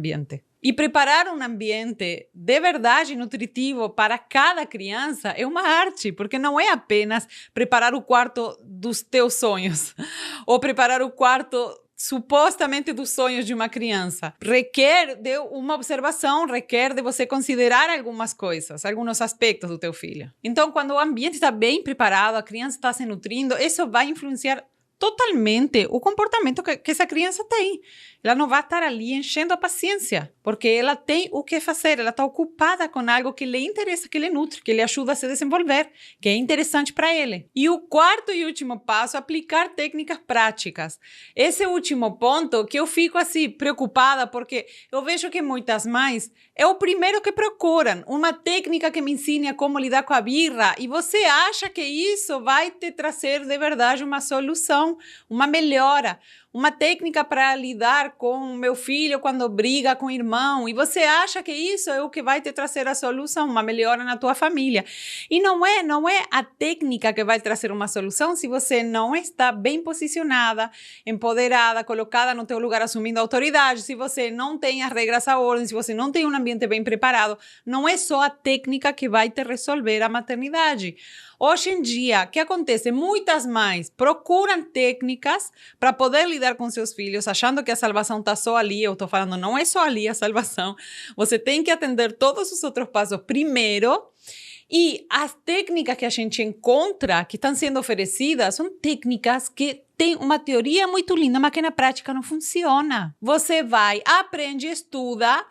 E preparar um ambiente de verdade nutritivo para cada criança é uma arte, porque não é apenas preparar o quarto dos teus sonhos ou preparar o quarto supostamente dos sonhos de uma criança. Requer de uma observação, requer de você considerar algumas coisas, alguns aspectos do teu filho. Então, quando o ambiente está bem preparado, a criança está se nutrindo, isso vai influenciar totalmente o comportamento que essa criança tem. Ela não vai estar ali enchendo a paciência, porque ela tem o que fazer, ela está ocupada com algo que lhe interessa, que lhe nutre, que lhe ajuda a se desenvolver, que é interessante para ele. E o quarto e último passo, aplicar técnicas práticas. Esse último ponto que eu fico assim preocupada, porque eu vejo que muitas mães é o primeiro que procuram uma técnica que me ensine a como lidar com a birra e você acha que isso vai te trazer de verdade uma solução, uma melhora, uma técnica para lidar com o meu filho quando briga com o irmão e você acha que isso é o que vai te trazer a solução, uma melhora na tua família. E não é a técnica que vai trazer uma solução se você não está bem posicionada, empoderada, colocada no teu lugar, assumindo autoridade, se você não tem as regras à ordem, se você não tem um ambiente bem preparado. Não é só a técnica que vai te resolver a maternidade. Hoje em dia, o que acontece? Muitas mães procuram técnicas para poder lidar com seus filhos, achando que a salvação está só ali. Eu estou falando, não é só ali a salvação. Você tem que atender todos os outros passos primeiro. E as técnicas que a gente encontra, que estão sendo oferecidas, são técnicas que têm uma teoria muito linda, mas que na prática não funciona. Você vai, aprende, estuda,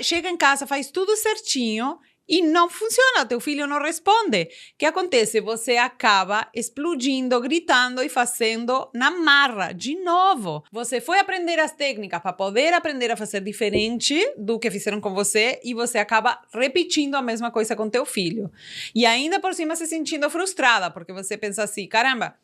chega em casa, faz tudo certinho, e não funciona, teu filho não responde. O que acontece? Você acaba explodindo, gritando e fazendo na marra, de novo. Você foi aprender as técnicas para poder aprender a fazer diferente do que fizeram com você e você acaba repetindo a mesma coisa com teu filho. E ainda por cima se sentindo frustrada, porque você pensa assim, caramba,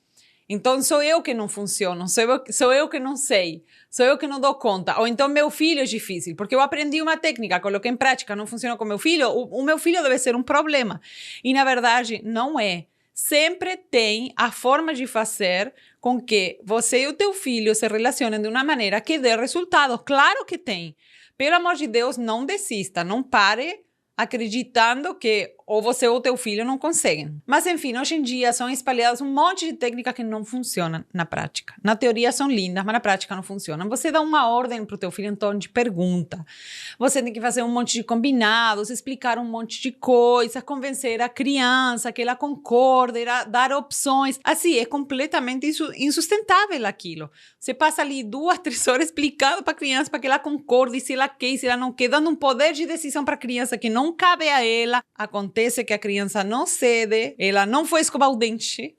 então sou eu que não funciono, sou eu que não sei, sou eu que não dou conta. Ou então meu filho é difícil, porque eu aprendi uma técnica, coloquei em prática, não funciona com meu filho, o meu filho deve ser um problema. E na verdade não é. Sempre tem a forma de fazer com que você e o teu filho se relacionem de uma maneira que dê resultado. Claro que tem. Pelo amor de Deus, não desista, não pare acreditando que ou você ou teu filho não conseguem. Mas, enfim, hoje em dia são espalhadas um monte de técnicas que não funcionam na prática. Na teoria são lindas, mas na prática não funcionam. Você dá uma ordem para o teu filho em torno de pergunta. Você tem que fazer um monte de combinados, explicar um monte de coisas, convencer a criança que ela concorde, dar opções. Assim, é completamente insustentável aquilo. Você passa ali 2, 3 horas explicando para a criança para que ela concorde, se ela quer, se ela não quer, dando um poder de decisão para a criança que não cabe a ela. Acontece acontece que a criança não cede, ela não foi escovar o dente,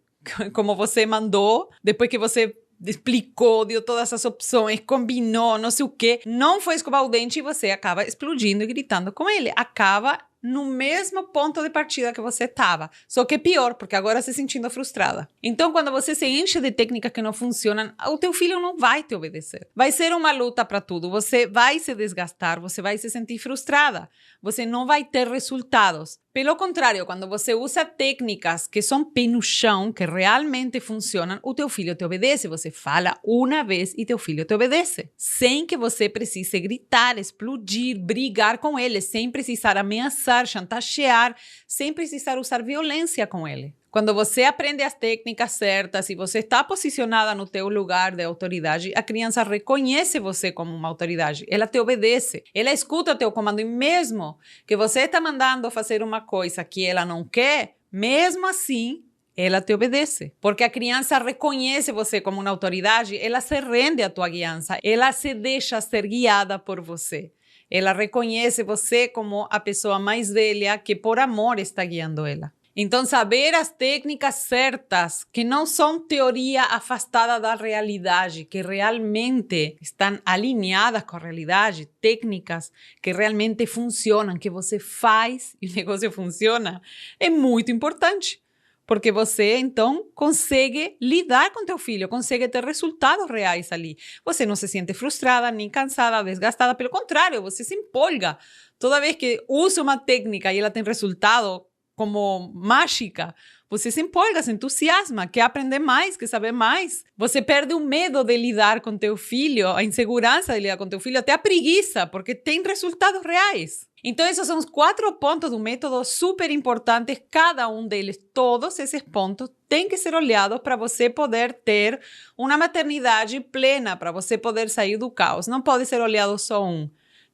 como você mandou, depois que você explicou, deu todas as opções, combinou, não sei o quê, não foi escovar o dente e você acaba explodindo e gritando com ele. Acaba no mesmo ponto de partida que você estava, só que pior, porque agora se sentindo frustrada. Então, quando você se enche de técnicas que não funcionam, o teu filho não vai te obedecer. Vai ser uma luta para tudo, você vai se desgastar, você vai se sentir frustrada, você não vai ter resultados. Pelo contrário, quando você usa técnicas que são pé no chão, que realmente funcionam, o teu filho te obedece. Você fala uma vez e teu filho te obedece. Sem que você precise gritar, explodir, brigar com ele, sem precisar ameaçar, chantagear, sem precisar usar violência com ele. Quando você aprende as técnicas certas e você está posicionada no teu lugar de autoridade, a criança reconhece você como uma autoridade. Ela te obedece. Ela escuta o teu comando. E mesmo que você está mandando fazer uma coisa que ela não quer, mesmo assim, ela te obedece. Porque a criança reconhece você como uma autoridade, ela se rende à tua guiança, ela se deixa ser guiada por você. Ela reconhece você como a pessoa mais velha que por amor está guiando ela. Então, saber as técnicas certas, que não são teoria afastada da realidade, que realmente estão alinhadas com a realidade, técnicas que realmente funcionam, que você faz e o negócio funciona, é muito importante. Porque você, então, consegue lidar com teu filho, consegue ter resultados reais ali. Você não se sente frustrada, nem cansada, desgastada. Pelo contrário, você se empolga. Toda vez que usa uma técnica e ela tem resultado como mágica, você se empolga, se entusiasma, quer aprender mais, quer saber mais. Você perde o medo de lidar com teu filho, a insegurança de lidar com teu filho, até a preguiça, porque tem resultados reais. Então, esses são os 4 pontos do método super importantes, cada um deles, todos esses pontos têm que ser olhados para você poder ter uma maternidade plena, para você poder sair do caos. Não pode ser olhado só um.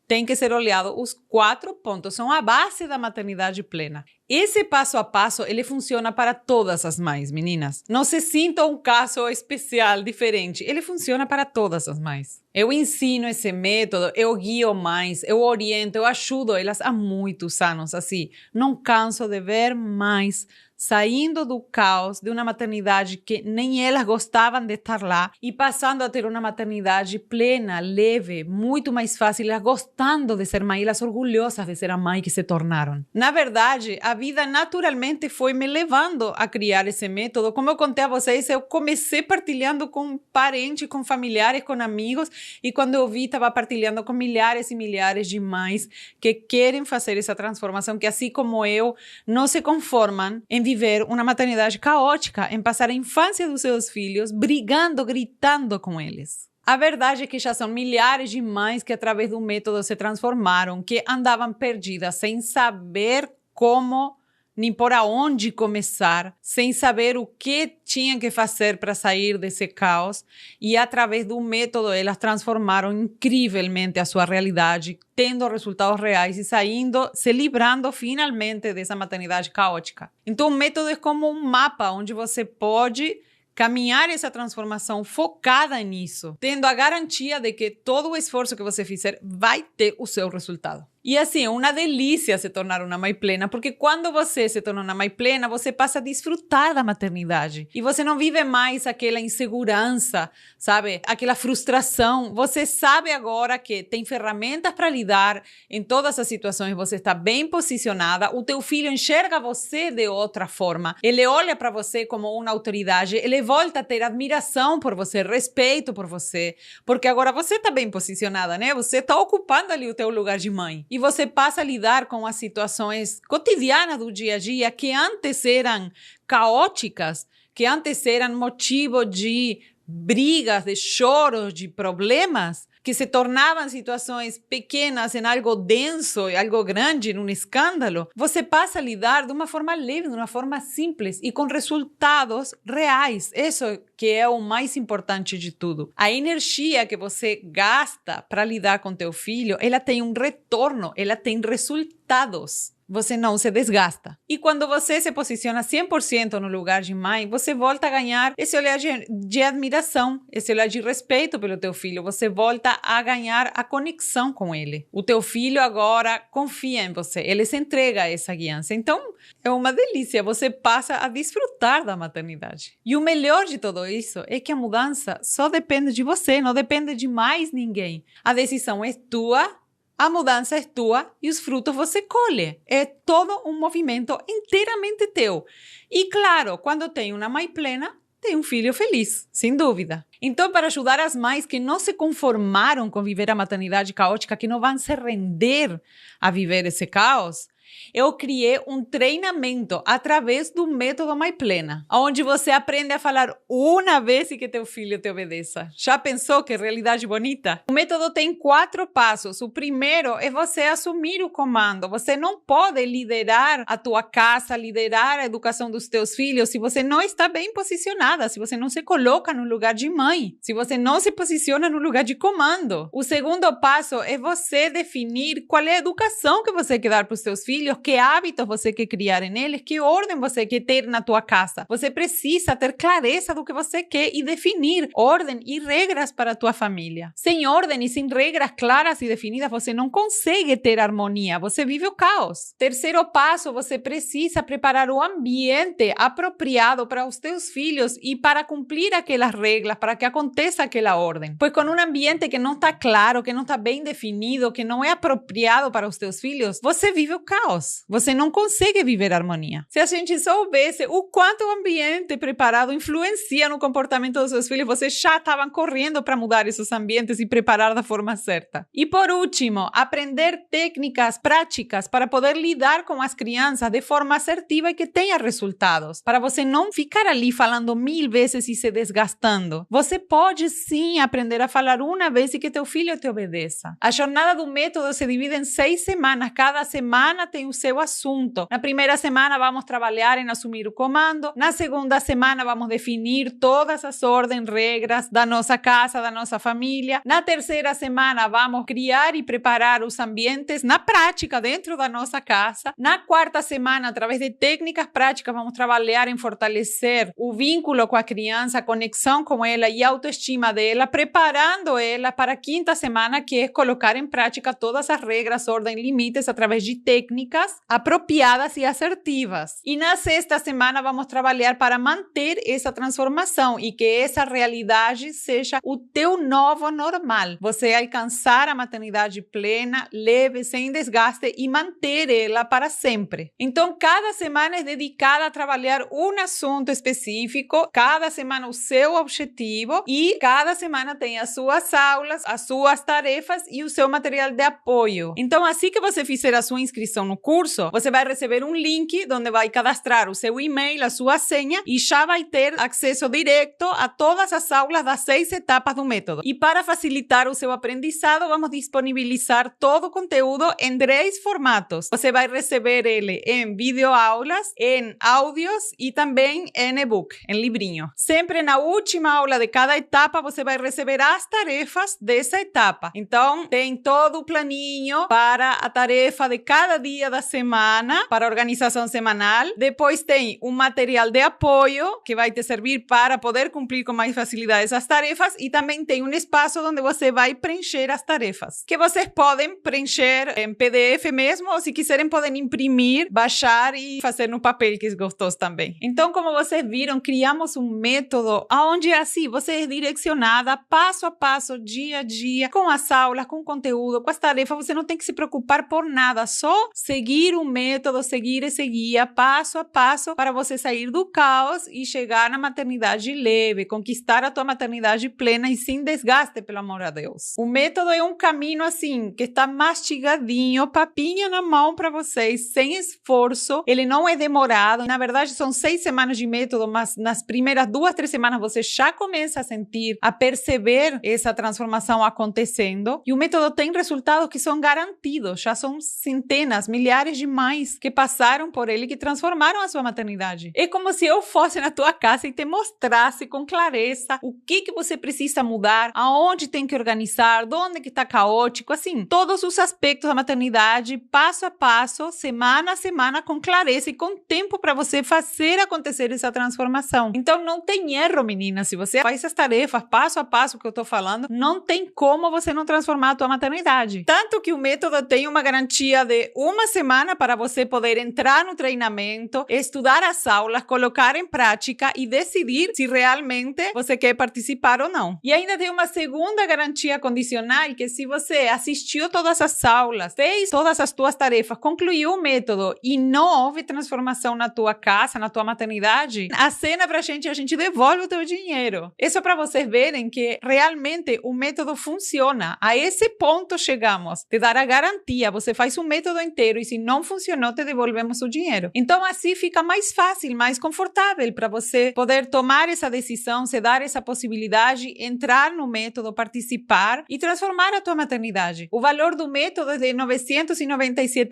Tem que ser olhado os 4 pontos, são a base da maternidade plena. Esse passo a passo, ele funciona para todas as mães, meninas. Não se sinta um caso especial, diferente. Ele funciona para todas as mães. Eu ensino esse método, eu guio mães, eu oriento, eu ajudo elas há muitos anos, assim. Não canso de ver mães saindo do caos de uma maternidade que nem elas gostavam de estar lá e passando a ter uma maternidade plena, leve, muito mais fácil, elas gostando de ser mãe, elas orgulhosas de ser a mãe que se tornaram. Na verdade, a vida naturalmente foi me levando a criar esse método. Como eu contei a vocês, eu comecei partilhando com parentes, com familiares, com amigos, e quando eu vi, estava partilhando com milhares e milhares de mães que querem fazer essa transformação, que assim como eu, não se conformam em viver uma maternidade caótica, em passar a infância dos seus filhos brigando, gritando com eles. A verdade é que já são milhares de mães que através do método se transformaram, que andavam perdidas, sem saber como nem por aonde começar, sem saber o que tinham que fazer para sair desse caos. E através do método elas transformaram incrivelmente a sua realidade, tendo resultados reais e saindo, se livrando finalmente dessa maternidade caótica. Então o método é como um mapa onde você pode caminhar essa transformação focada nisso, tendo a garantia de que todo o esforço que você fizer vai ter o seu resultado. E assim, é uma delícia se tornar uma mãe plena, porque quando você se torna uma mãe plena, você passa a desfrutar da maternidade. E você não vive mais aquela insegurança, sabe? Aquela frustração. Você sabe agora que tem ferramentas para lidar em todas as situações. Você está bem posicionada. O teu filho enxerga você de outra forma. Ele olha para você como uma autoridade. Ele volta a ter admiração por você, respeito por você. Porque agora você está bem posicionada, né? Você está ocupando ali o teu lugar de mãe. E você passa a lidar com as situações cotidianas do dia a dia que antes eram caóticas, que antes eram motivo de brigas, de choros, de problemas, que se tornavam situações pequenas em algo denso, algo grande, num escândalo. Você passa a lidar de uma forma leve, de uma forma simples e com resultados reais. Isso que é o mais importante de tudo. A energia que você gasta para lidar com teu filho, ela tem um retorno, ela tem resultado. resultados. Você não se desgasta. E quando você se posiciona 100% no lugar de mãe, você volta a ganhar esse olhar de admiração, esse olhar de respeito pelo teu filho. Você volta a ganhar a conexão com ele. O teu filho agora confia em você. Ele se entrega a essa guiança. Então, é uma delícia. Você passa a desfrutar da maternidade. E o melhor de tudo isso é que a mudança só depende de você, não depende de mais ninguém. A decisão é tua. A mudança é tua e os frutos você colhe. É todo um movimento inteiramente teu. E claro, quando tem uma mãe plena, tem um filho feliz, sem dúvida. Então, para ajudar as mães que não se conformaram com viver a maternidade caótica, que não vão se render a viver esse caos, eu criei um treinamento através do método Mãe Plena, onde você aprende a falar uma vez e que teu filho te obedeça. Já pensou que realidade bonita? O método tem 4 passos. O primeiro é você assumir o comando. Você não pode liderar a tua casa, liderar a educação dos teus filhos se você não está bem posicionada, se você não se coloca no lugar de mãe, se você não se posiciona no lugar de comando. O segundo passo é você definir qual é a educação que você quer dar para os teus filhos, que hábitos você quer criar neles, que ordem você quer ter na tua casa. Você precisa ter clareza do que você quer e definir ordem e regras para a tua família. Sem ordem e sem regras claras e definidas, você não consegue ter harmonia, você vive o caos. Terceiro passo, você precisa preparar o ambiente apropriado para os teus filhos e para cumprir aquelas regras, para que aconteça aquela ordem. Pois com um ambiente que não está claro, que não está bem definido, que não é apropriado para os teus filhos, você vive o caos. Você não consegue viver harmonia. Se a gente soubesse o quanto o ambiente preparado influencia no comportamento dos seus filhos, vocês já estavam correndo para mudar esses ambientes e preparar da forma certa. E por último, aprender técnicas práticas para poder lidar com as crianças de forma assertiva e que tenha resultados. Para você não ficar ali falando 1000 vezes e se desgastando. Você pode sim aprender a falar uma vez e que teu filho te obedeça. A jornada do método se divide em 6 semanas. Cada semana tem o seu assunto. Na primeira semana vamos trabalhar em assumir o comando. Na segunda semana vamos definir todas as ordens, regras da nossa casa, da nossa família. Na terceira semana vamos criar e preparar os ambientes na prática dentro da nossa casa. Na quarta semana, através de técnicas práticas, vamos trabalhar em fortalecer o vínculo com a criança, a conexão com ela e a autoestima dela, preparando ela para a quinta semana, que é colocar em prática todas as regras, ordens, limites através de técnicas apropriadas e assertivas. E na sexta semana vamos trabalhar para manter essa transformação e que essa realidade seja o teu novo normal. Você alcançar a maternidade plena, leve, sem desgaste e manter ela para sempre. Então, cada semana é dedicada a trabalhar um assunto específico, cada semana o seu objetivo e cada semana tem as suas aulas, as suas tarefas e o seu material de apoio. Então, assim que você fizer a sua inscrição no curso, você vai receber um link onde vai cadastrar o seu e-mail, a sua senha e já vai ter acesso direto a todas as aulas das 6 etapas do método. E para facilitar o seu aprendizado, vamos disponibilizar todo o conteúdo em 3 formatos. Você vai receber ele em videoaulas, em áudios e também em e-book, em livrinho. Sempre na última aula de cada etapa, você vai receber as tarefas dessa etapa. Então, tem todo o planinho para a tarefa de cada dia da semana, para a organização semanal. Depois tem um material de apoio que vai te servir para poder cumprir com mais facilidade essas tarefas e também tem um espaço onde você vai preencher as tarefas, que vocês podem preencher em PDF mesmo ou se quiserem podem imprimir, baixar e fazer no papel, que é gostoso também. Então, como vocês viram, criamos um método onde assim você é direcionada passo a passo, dia a dia, com as aulas, com o conteúdo, com as tarefas. Você não tem que se preocupar por nada, só seguir o método, seguir esse guia passo a passo para você sair do caos e chegar na maternidade leve, conquistar a tua maternidade plena e sem desgaste, pelo amor de Deus. O método é um caminho assim, que está mastigadinho, papinha na mão para vocês, sem esforço. Ele não é demorado. Na verdade, são 6 semanas de método, mas nas primeiras 2, 3 semanas você já começa a sentir, a perceber essa transformação acontecendo. E o método tem resultados que são garantidos, já são centenas, milhares milhares de mães que passaram por ele, que transformaram a sua maternidade. É como se eu fosse na tua casa e te mostrasse com clareza o que você precisa mudar, aonde tem que organizar, onde que está caótico, assim, todos os aspectos da maternidade, passo a passo, semana a semana, com clareza e com tempo para você fazer acontecer essa transformação. Então não tem erro, menina, se você faz essas tarefas passo a passo que eu tô falando, não tem como você não transformar a tua maternidade. Tanto que o método tem uma garantia de 1 semana para você poder entrar no treinamento, estudar as aulas, colocar em prática e decidir se realmente você quer participar ou não. E ainda tem uma segunda garantia condicional, que se você assistiu todas as aulas, fez todas as tuas tarefas, concluiu o método e não houve transformação na tua casa, na tua maternidade, acena pra gente e a gente devolve o teu dinheiro. Isso é para vocês verem que realmente o método funciona. A esse ponto chegamos. Te dar a garantia, você faz o método inteiro e se não funcionou, te devolvemos o dinheiro. Então assim fica mais fácil, mais confortável para você poder tomar essa decisão, se dar essa possibilidade, entrar no método, participar e transformar a tua maternidade. O valor do método é de R$ 997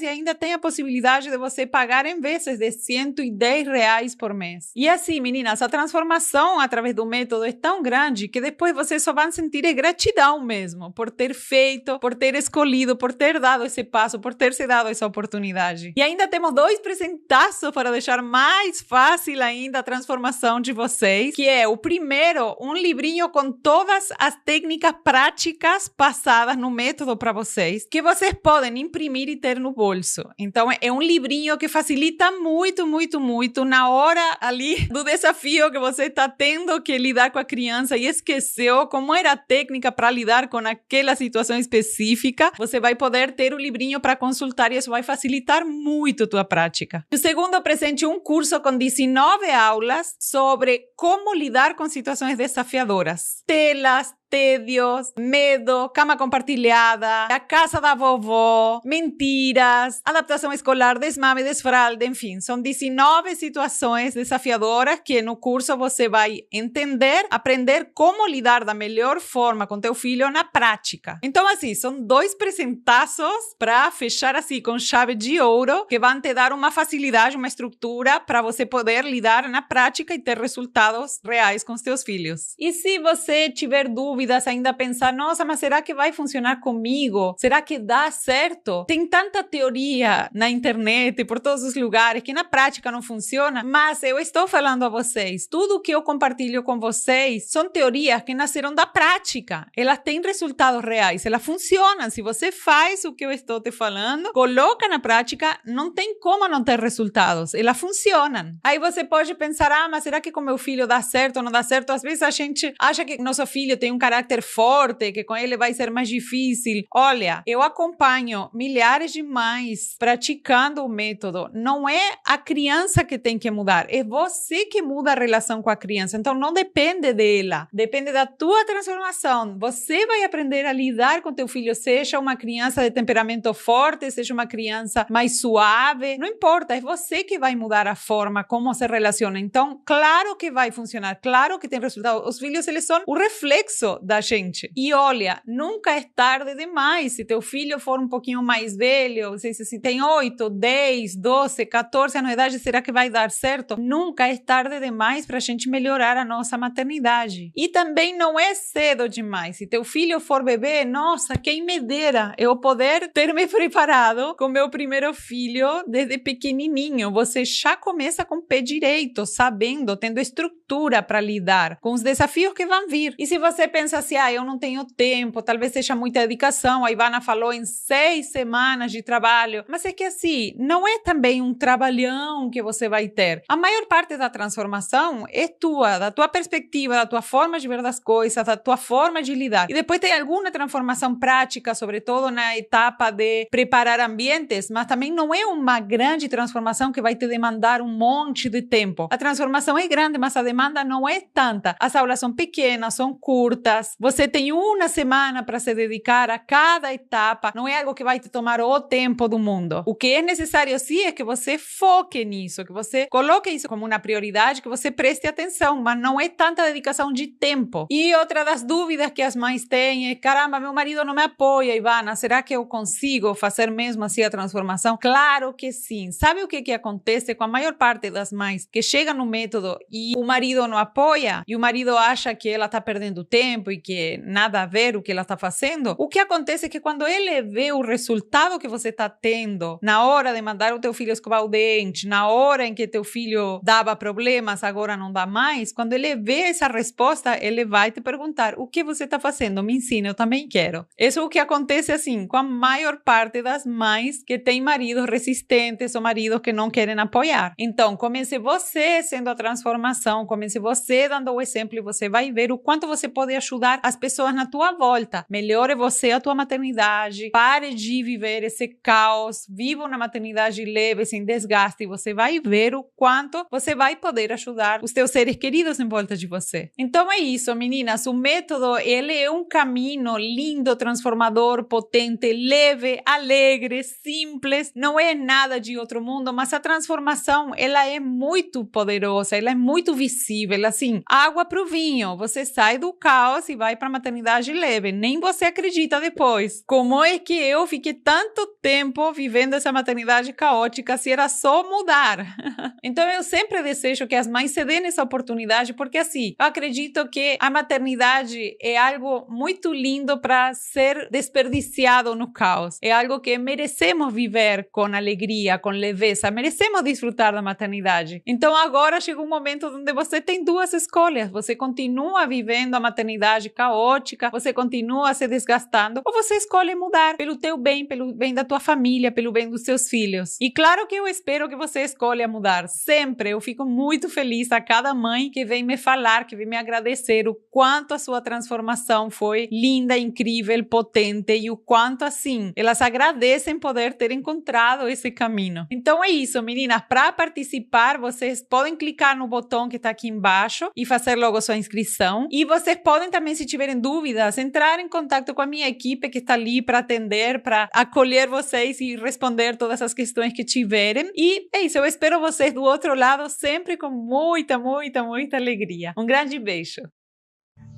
e ainda tem a possibilidade de você pagar em vezes de R$ 110 por mês. E assim, meninas, a transformação através do método é tão grande que depois vocês só vão sentir gratidão mesmo por ter feito, por ter escolhido, por ter dado esse passo, por ter se dado essa oportunidade. E ainda temos 2 presentaços para deixar mais fácil ainda a transformação de vocês, que é o primeiro, um livrinho com todas as técnicas práticas passadas no método para vocês, que vocês podem imprimir e ter no bolso. Então é um livrinho que facilita muito, muito, muito na hora ali do desafio que você está tendo que lidar com a criança e esqueceu como era a técnica para lidar com aquela situação específica. Você vai poder ter o livrinho para consultar e isso vai facilitar muito a tua prática. O segundo presente, um curso com 19 aulas sobre como lidar com situações desafiadoras. Telas, tédios, medo, cama compartilhada, a casa da vovó, mentiras, adaptação escolar, desmame, desfralde, enfim, são 19 situações desafiadoras que no curso você vai entender, aprender como lidar da melhor forma com teu filho na prática. Então, assim, são 2 presentaços para fechar assim com chave de ouro que vão te dar uma facilidade, uma estrutura para você poder lidar na prática e ter resultados reais com os teus filhos. E se você tiver dúvidas, ainda pensar, nossa, mas será que vai funcionar comigo? Será que dá certo? Tem tanta teoria na internet, por todos os lugares, que na prática não funciona, mas eu estou falando a vocês, tudo que eu compartilho com vocês são teorias que nasceram da prática. Elas têm resultados reais, elas funcionam. Se você faz o que eu estou te falando, coloca na prática, não tem como não ter resultados. Elas funcionam. Aí você pode pensar, mas será que com meu filho dá certo ou não dá certo? Às vezes a gente acha que nosso filho tem um caráter forte, que com ele vai ser mais difícil. Olha, eu acompanho milhares de mães praticando o método. Não é a criança que tem que mudar, é você que muda a relação com a criança. Então não depende dela, depende da tua transformação. Você vai aprender a lidar com teu filho, seja uma criança de temperamento forte, seja uma criança mais suave, não importa, é você que vai mudar a forma como se relaciona. Então, claro que vai funcionar, claro que tem resultado. Os filhos, eles são o reflexo da gente. E olha, nunca é tarde demais. Se teu filho for um pouquinho mais velho, se tem 8, 10, 12, 14 anos de idade, será que vai dar certo? Nunca é tarde demais para a gente melhorar a nossa maternidade. E também não é cedo demais. Se teu filho for bebê, nossa, quem me dera eu poder ter me preparado com meu primeiro filho desde pequenininho. Você já começa com o pé direito, sabendo, tendo estrutura para lidar com os desafios que vão vir. E se você pensa assim, eu não tenho tempo, talvez seja muita dedicação, a Ivana falou em 6 semanas de trabalho, mas é que assim, não é também um trabalhão que você vai ter. A maior parte da transformação é tua, da tua perspectiva, da tua forma de ver das coisas, da tua forma de lidar. E depois tem alguma transformação prática, sobretudo na etapa de preparar ambientes, mas também não é uma grande transformação que vai te demandar um monte de tempo. A transformação é grande, mas a demanda não é tanta. As aulas são pequenas, são curtas, dúvidas. Você tem uma semana para se dedicar a cada etapa. Não é algo que vai te tomar o tempo do mundo. O que é necessário sim é que você foque nisso, que você coloque isso como uma prioridade, que você preste atenção, mas não é tanta dedicação de tempo. E outra das dúvidas que as mães têm é: caramba, meu marido não me apoia, Ivana, será que eu consigo fazer mesmo assim a transformação? Claro que sim. Sabe o que acontece com a maior parte das mães que chegam no método e o marido não apoia e o marido acha que ela está perdendo tempo e que nada a ver o que ela está fazendo? O que acontece é que quando ele vê o resultado que você está tendo na hora de mandar o teu filho escovar o dente, na hora em que teu filho dava problemas, agora não dá mais, quando ele vê essa resposta, ele vai te perguntar: o que você está fazendo? Me ensina, eu também quero. Isso é o que acontece assim com a maior parte das mães que têm maridos resistentes ou maridos que não querem apoiar. Então, comece você sendo a transformação, comece você dando o exemplo e você vai ver o quanto você pode ajudar as pessoas na tua volta. Melhore você a tua maternidade, pare de viver esse caos, viva uma maternidade leve, sem desgaste, e você vai ver o quanto você vai poder ajudar os teus seres queridos em volta de você. Então é isso, meninas, o método, ele é um caminho lindo, transformador, potente, leve, alegre, simples, não é nada de outro mundo, mas a transformação, ela é muito poderosa, ela é muito visível, assim, água pro vinho, você sai do caos e vai para a maternidade leve, nem você acredita depois. Como é que eu fiquei tanto tempo vivendo essa maternidade caótica se era só mudar? Então eu sempre desejo que as mães se deem essa oportunidade, porque assim, eu acredito que a maternidade é algo muito lindo para ser desperdiciado no caos, é algo que merecemos viver com alegria, com leveza, merecemos desfrutar da maternidade. Então agora chega um momento onde você tem duas escolhas: você continua vivendo a maternidade caótica, você continua se desgastando, ou você escolhe mudar pelo teu bem, pelo bem da tua família, pelo bem dos seus filhos. E claro que eu espero que você escolha mudar sempre. Eu fico muito feliz a cada mãe que vem me falar, que vem me agradecer o quanto a sua transformação foi linda, incrível, potente, e o quanto assim elas agradecem poder ter encontrado esse caminho. Então é isso, meninas. Para participar, vocês podem clicar no botão que está aqui embaixo e fazer logo sua inscrição. E vocês podem também, se tiverem dúvidas, entrar em contato com a minha equipe que está ali para atender, para acolher vocês e responder todas as questões que tiverem. E é isso, eu espero vocês do outro lado sempre com muita, muita, muita alegria. Um grande beijo.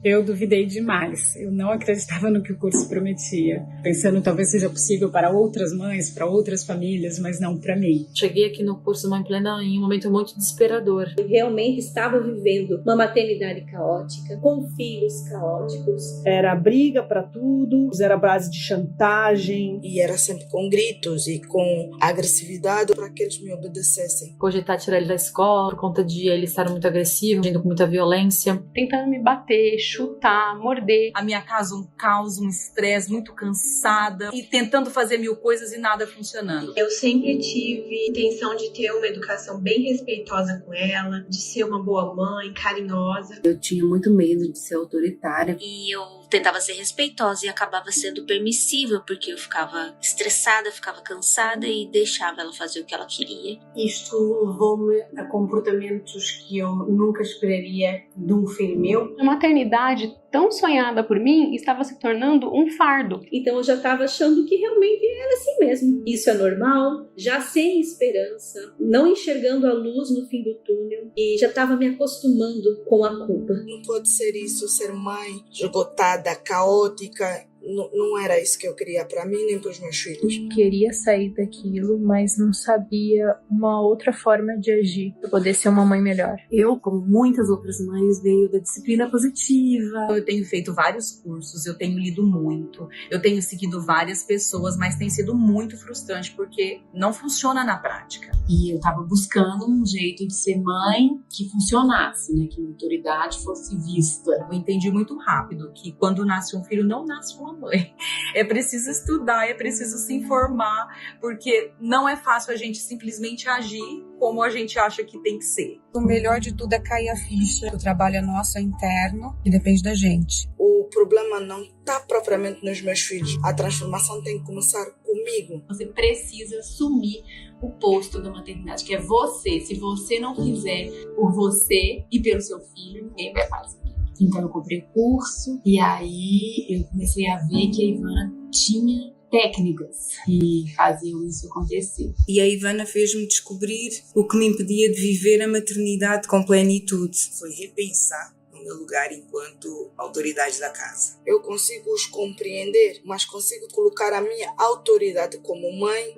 Eu duvidei demais, eu não acreditava no que o curso prometia, pensando talvez seja possível para outras mães, para outras famílias, mas não para mim. Cheguei aqui no curso Mãe Plena em um momento muito desesperador. Eu realmente estava vivendo uma maternidade caótica, com filhos caóticos. Era briga para tudo, era base de chantagem. E era sempre com gritos e com agressividade para que eles me obedecessem. Cogitar tirar ele da escola por conta de ele estar muito agressivo, agindo com muita violência. Tentando me bater, chutar, morder. A minha casa um caos, um estresse, muito cansada e tentando fazer mil coisas e nada funcionando. Eu sempre tive intenção de ter uma educação bem respeitosa com ela, de ser uma boa mãe, carinhosa. Eu tinha muito medo de ser autoritária. E eu tentava ser respeitosa e acabava sendo permissível, porque eu ficava estressada, ficava cansada e deixava ela fazer o que ela queria. Isto levou-me a comportamentos que eu nunca esperaria de um filho meu. A maternidade tão sonhada por mim estava se tornando um fardo. Então eu já estava achando que realmente era assim mesmo. Isso é normal, já sem esperança, não enxergando a luz no fim do túnel e já estava me acostumando com a culpa. Não pode ser isso, ser mãe esgotada, caótica. Não era isso que eu queria para mim nem para os meus filhos. Queria sair daquilo, mas não sabia uma outra forma de agir para poder ser uma mãe melhor. Eu, como muitas outras mães, veio da disciplina positiva. Eu tenho feito vários cursos, eu tenho lido muito, eu tenho seguido várias pessoas, mas tem sido muito frustrante porque não funciona na prática. E eu tava buscando um jeito de ser mãe que funcionasse, né? Que a autoridade fosse vista. Eu entendi muito rápido que quando nasce um filho, não nasce uma mãe. É preciso estudar, é preciso se informar, porque não é fácil a gente simplesmente agir como a gente acha que tem que ser. O melhor de tudo é cair a ficha. O trabalho é nosso, é interno e depende da gente. O problema não está propriamente nos meus filhos. A transformação tem que começar comigo. Você precisa assumir o posto da maternidade, que é você. Se você não fizer por você e pelo seu filho, ninguém vai fazer. Então eu comprei o curso e aí eu comecei a ver que a Ivana tinha técnicas que faziam isso acontecer. E a Ivana fez-me descobrir o que me impedia de viver a maternidade com plenitude. Foi repensar o meu lugar enquanto autoridade da casa. Eu consigo os compreender, mas consigo colocar a minha autoridade como mãe,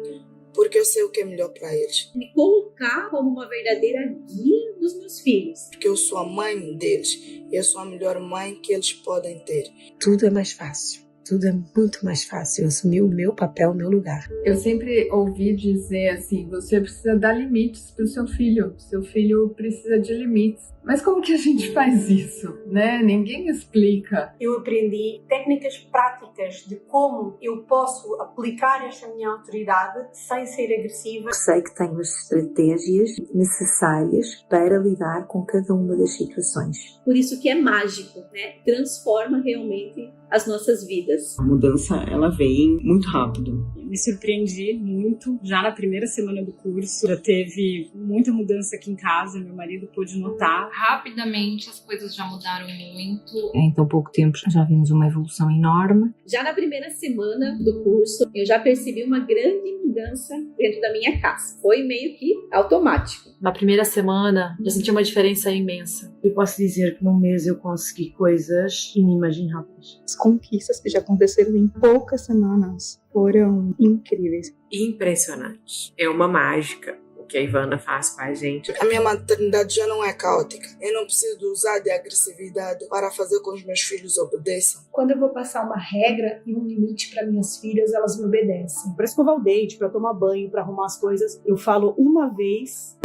porque eu sei o que é melhor para eles. Me colocar como uma verdadeira guia dos meus filhos. Porque eu sou a mãe deles e eu sou a melhor mãe que eles podem ter. Tudo é mais fácil. Tudo é muito mais fácil. Eu assumi o meu papel, o meu lugar. Eu sempre ouvi dizer assim, você precisa dar limites para o seu filho. Seu filho precisa de limites. Mas como que a gente faz isso, né? Ninguém explica. Eu aprendi técnicas práticas de como eu posso aplicar esta minha autoridade sem ser agressiva. Sei que tenho as estratégias necessárias para lidar com cada uma das situações. Por isso que é mágico, né? Transforma realmente as nossas vidas. A mudança, ela vem muito rápido. Eu me surpreendi muito já na primeira semana do curso. Já teve muita mudança aqui em casa, meu marido pôde notar. Rapidamente as coisas já mudaram muito. Em tão pouco tempo já vimos uma evolução enorme. Já na primeira semana do curso, eu já percebi uma grande mudança dentro da minha casa. Foi meio que automático. Na primeira semana, já senti uma diferença imensa. Eu posso dizer que num mês eu consegui coisas inimagináveis. As conquistas que já aconteceram em poucas semanas foram incríveis. Impressionante. É uma mágica que a Ivana faz com a gente. A minha maternidade já não é caótica. Eu não preciso usar de agressividade para fazer com que os meus filhos obedeçam. Quando eu vou passar uma regra e um limite para minhas filhas, elas me obedecem. Para escovar o dente, para tomar banho, para arrumar as coisas, eu falo uma vez,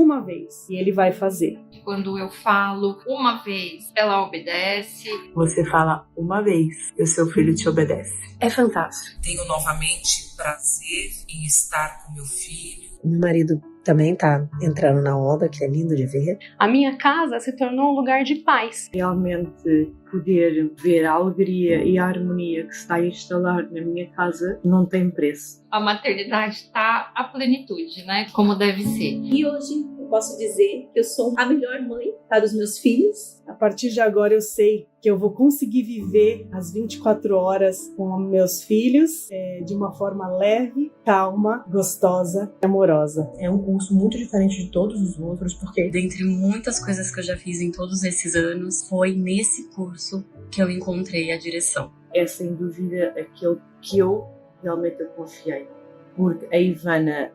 e ele vai fazer. Quando eu falo uma vez, ela obedece. Você fala uma vez e o seu filho te obedece. É fantástico. Tenho novamente prazer em estar com meu filho. Meu marido também tá entrando na onda, que é lindo de ver. A minha casa se tornou um lugar de paz. Realmente poder ver a alegria e a harmonia que se está a instalar na minha casa não tem preço. A maternidade está à plenitude, né? Como deve ser. E hoje eu posso dizer que eu sou a melhor mãe para os meus filhos. A partir de agora eu sei que eu vou conseguir viver as 24 horas com meus filhos de uma forma leve, calma, gostosa e amorosa. É um curso muito diferente de todos os outros, porque dentre muitas coisas que eu já fiz em todos esses anos, foi nesse curso que eu encontrei a direção. É sem dúvida aquilo que eu realmente confiei, porque a Ivana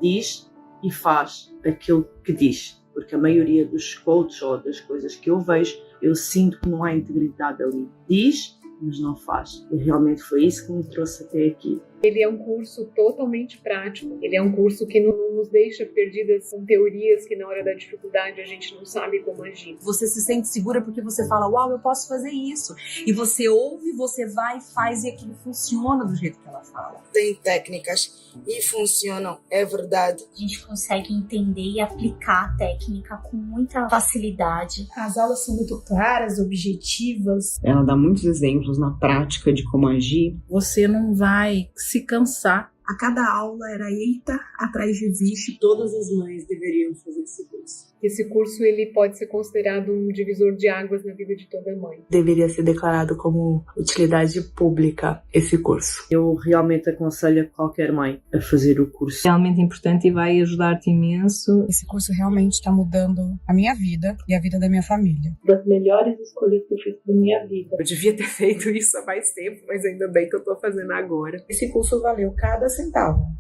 diz e faz aquilo que diz, porque a maioria dos coaches ou das coisas que eu vejo, eu sinto que não há integridade ali. Diz, mas não faz. E realmente foi isso que me trouxe até aqui. Ele é um curso totalmente prático. Ele é um curso que não nos deixa perdidas com teorias que na hora da dificuldade a gente não sabe como agir. Você se sente segura porque você fala, uau, eu posso fazer isso. E você ouve, você vai, faz e aquilo funciona do jeito que ela fala. Tem técnicas e funcionam, é verdade. A gente consegue entender e aplicar a técnica com muita facilidade. As aulas são muito claras, objetivas. Ela dá muitos exemplos na prática de como agir. Você não vai se cansar. A cada aula era eita atrás de vixe. Todas as mães deveriam fazer esse curso. Esse curso ele pode ser considerado um divisor de águas na vida de toda mãe. Deveria ser declarado como utilidade pública esse curso. Eu realmente aconselho a qualquer mãe a fazer o curso. Realmente importante e vai ajudar-te imenso. Esse curso realmente está mudando a minha vida e a vida da minha família. Das melhores escolhas que eu fiz na minha vida. Eu devia ter feito isso há mais tempo, mas ainda bem que eu estou fazendo agora. Esse curso valeu cada centavo.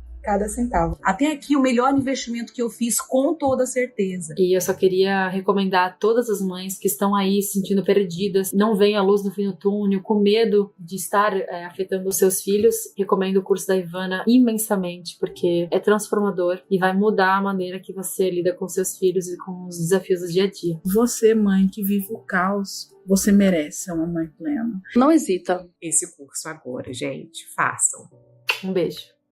Até aqui o melhor investimento que eu fiz, com toda certeza. E eu só queria recomendar a todas as mães que estão aí se sentindo perdidas, não veem a luz no fim do túnel, com medo de estar afetando os seus filhos. Recomendo o curso da Ivana imensamente, porque é transformador e vai mudar a maneira que você lida com seus filhos e com os desafios do dia a dia. Você, mãe que vive o caos, você merece ser uma mãe plena. Não hesita. Esse curso agora, gente, façam. Um beijo.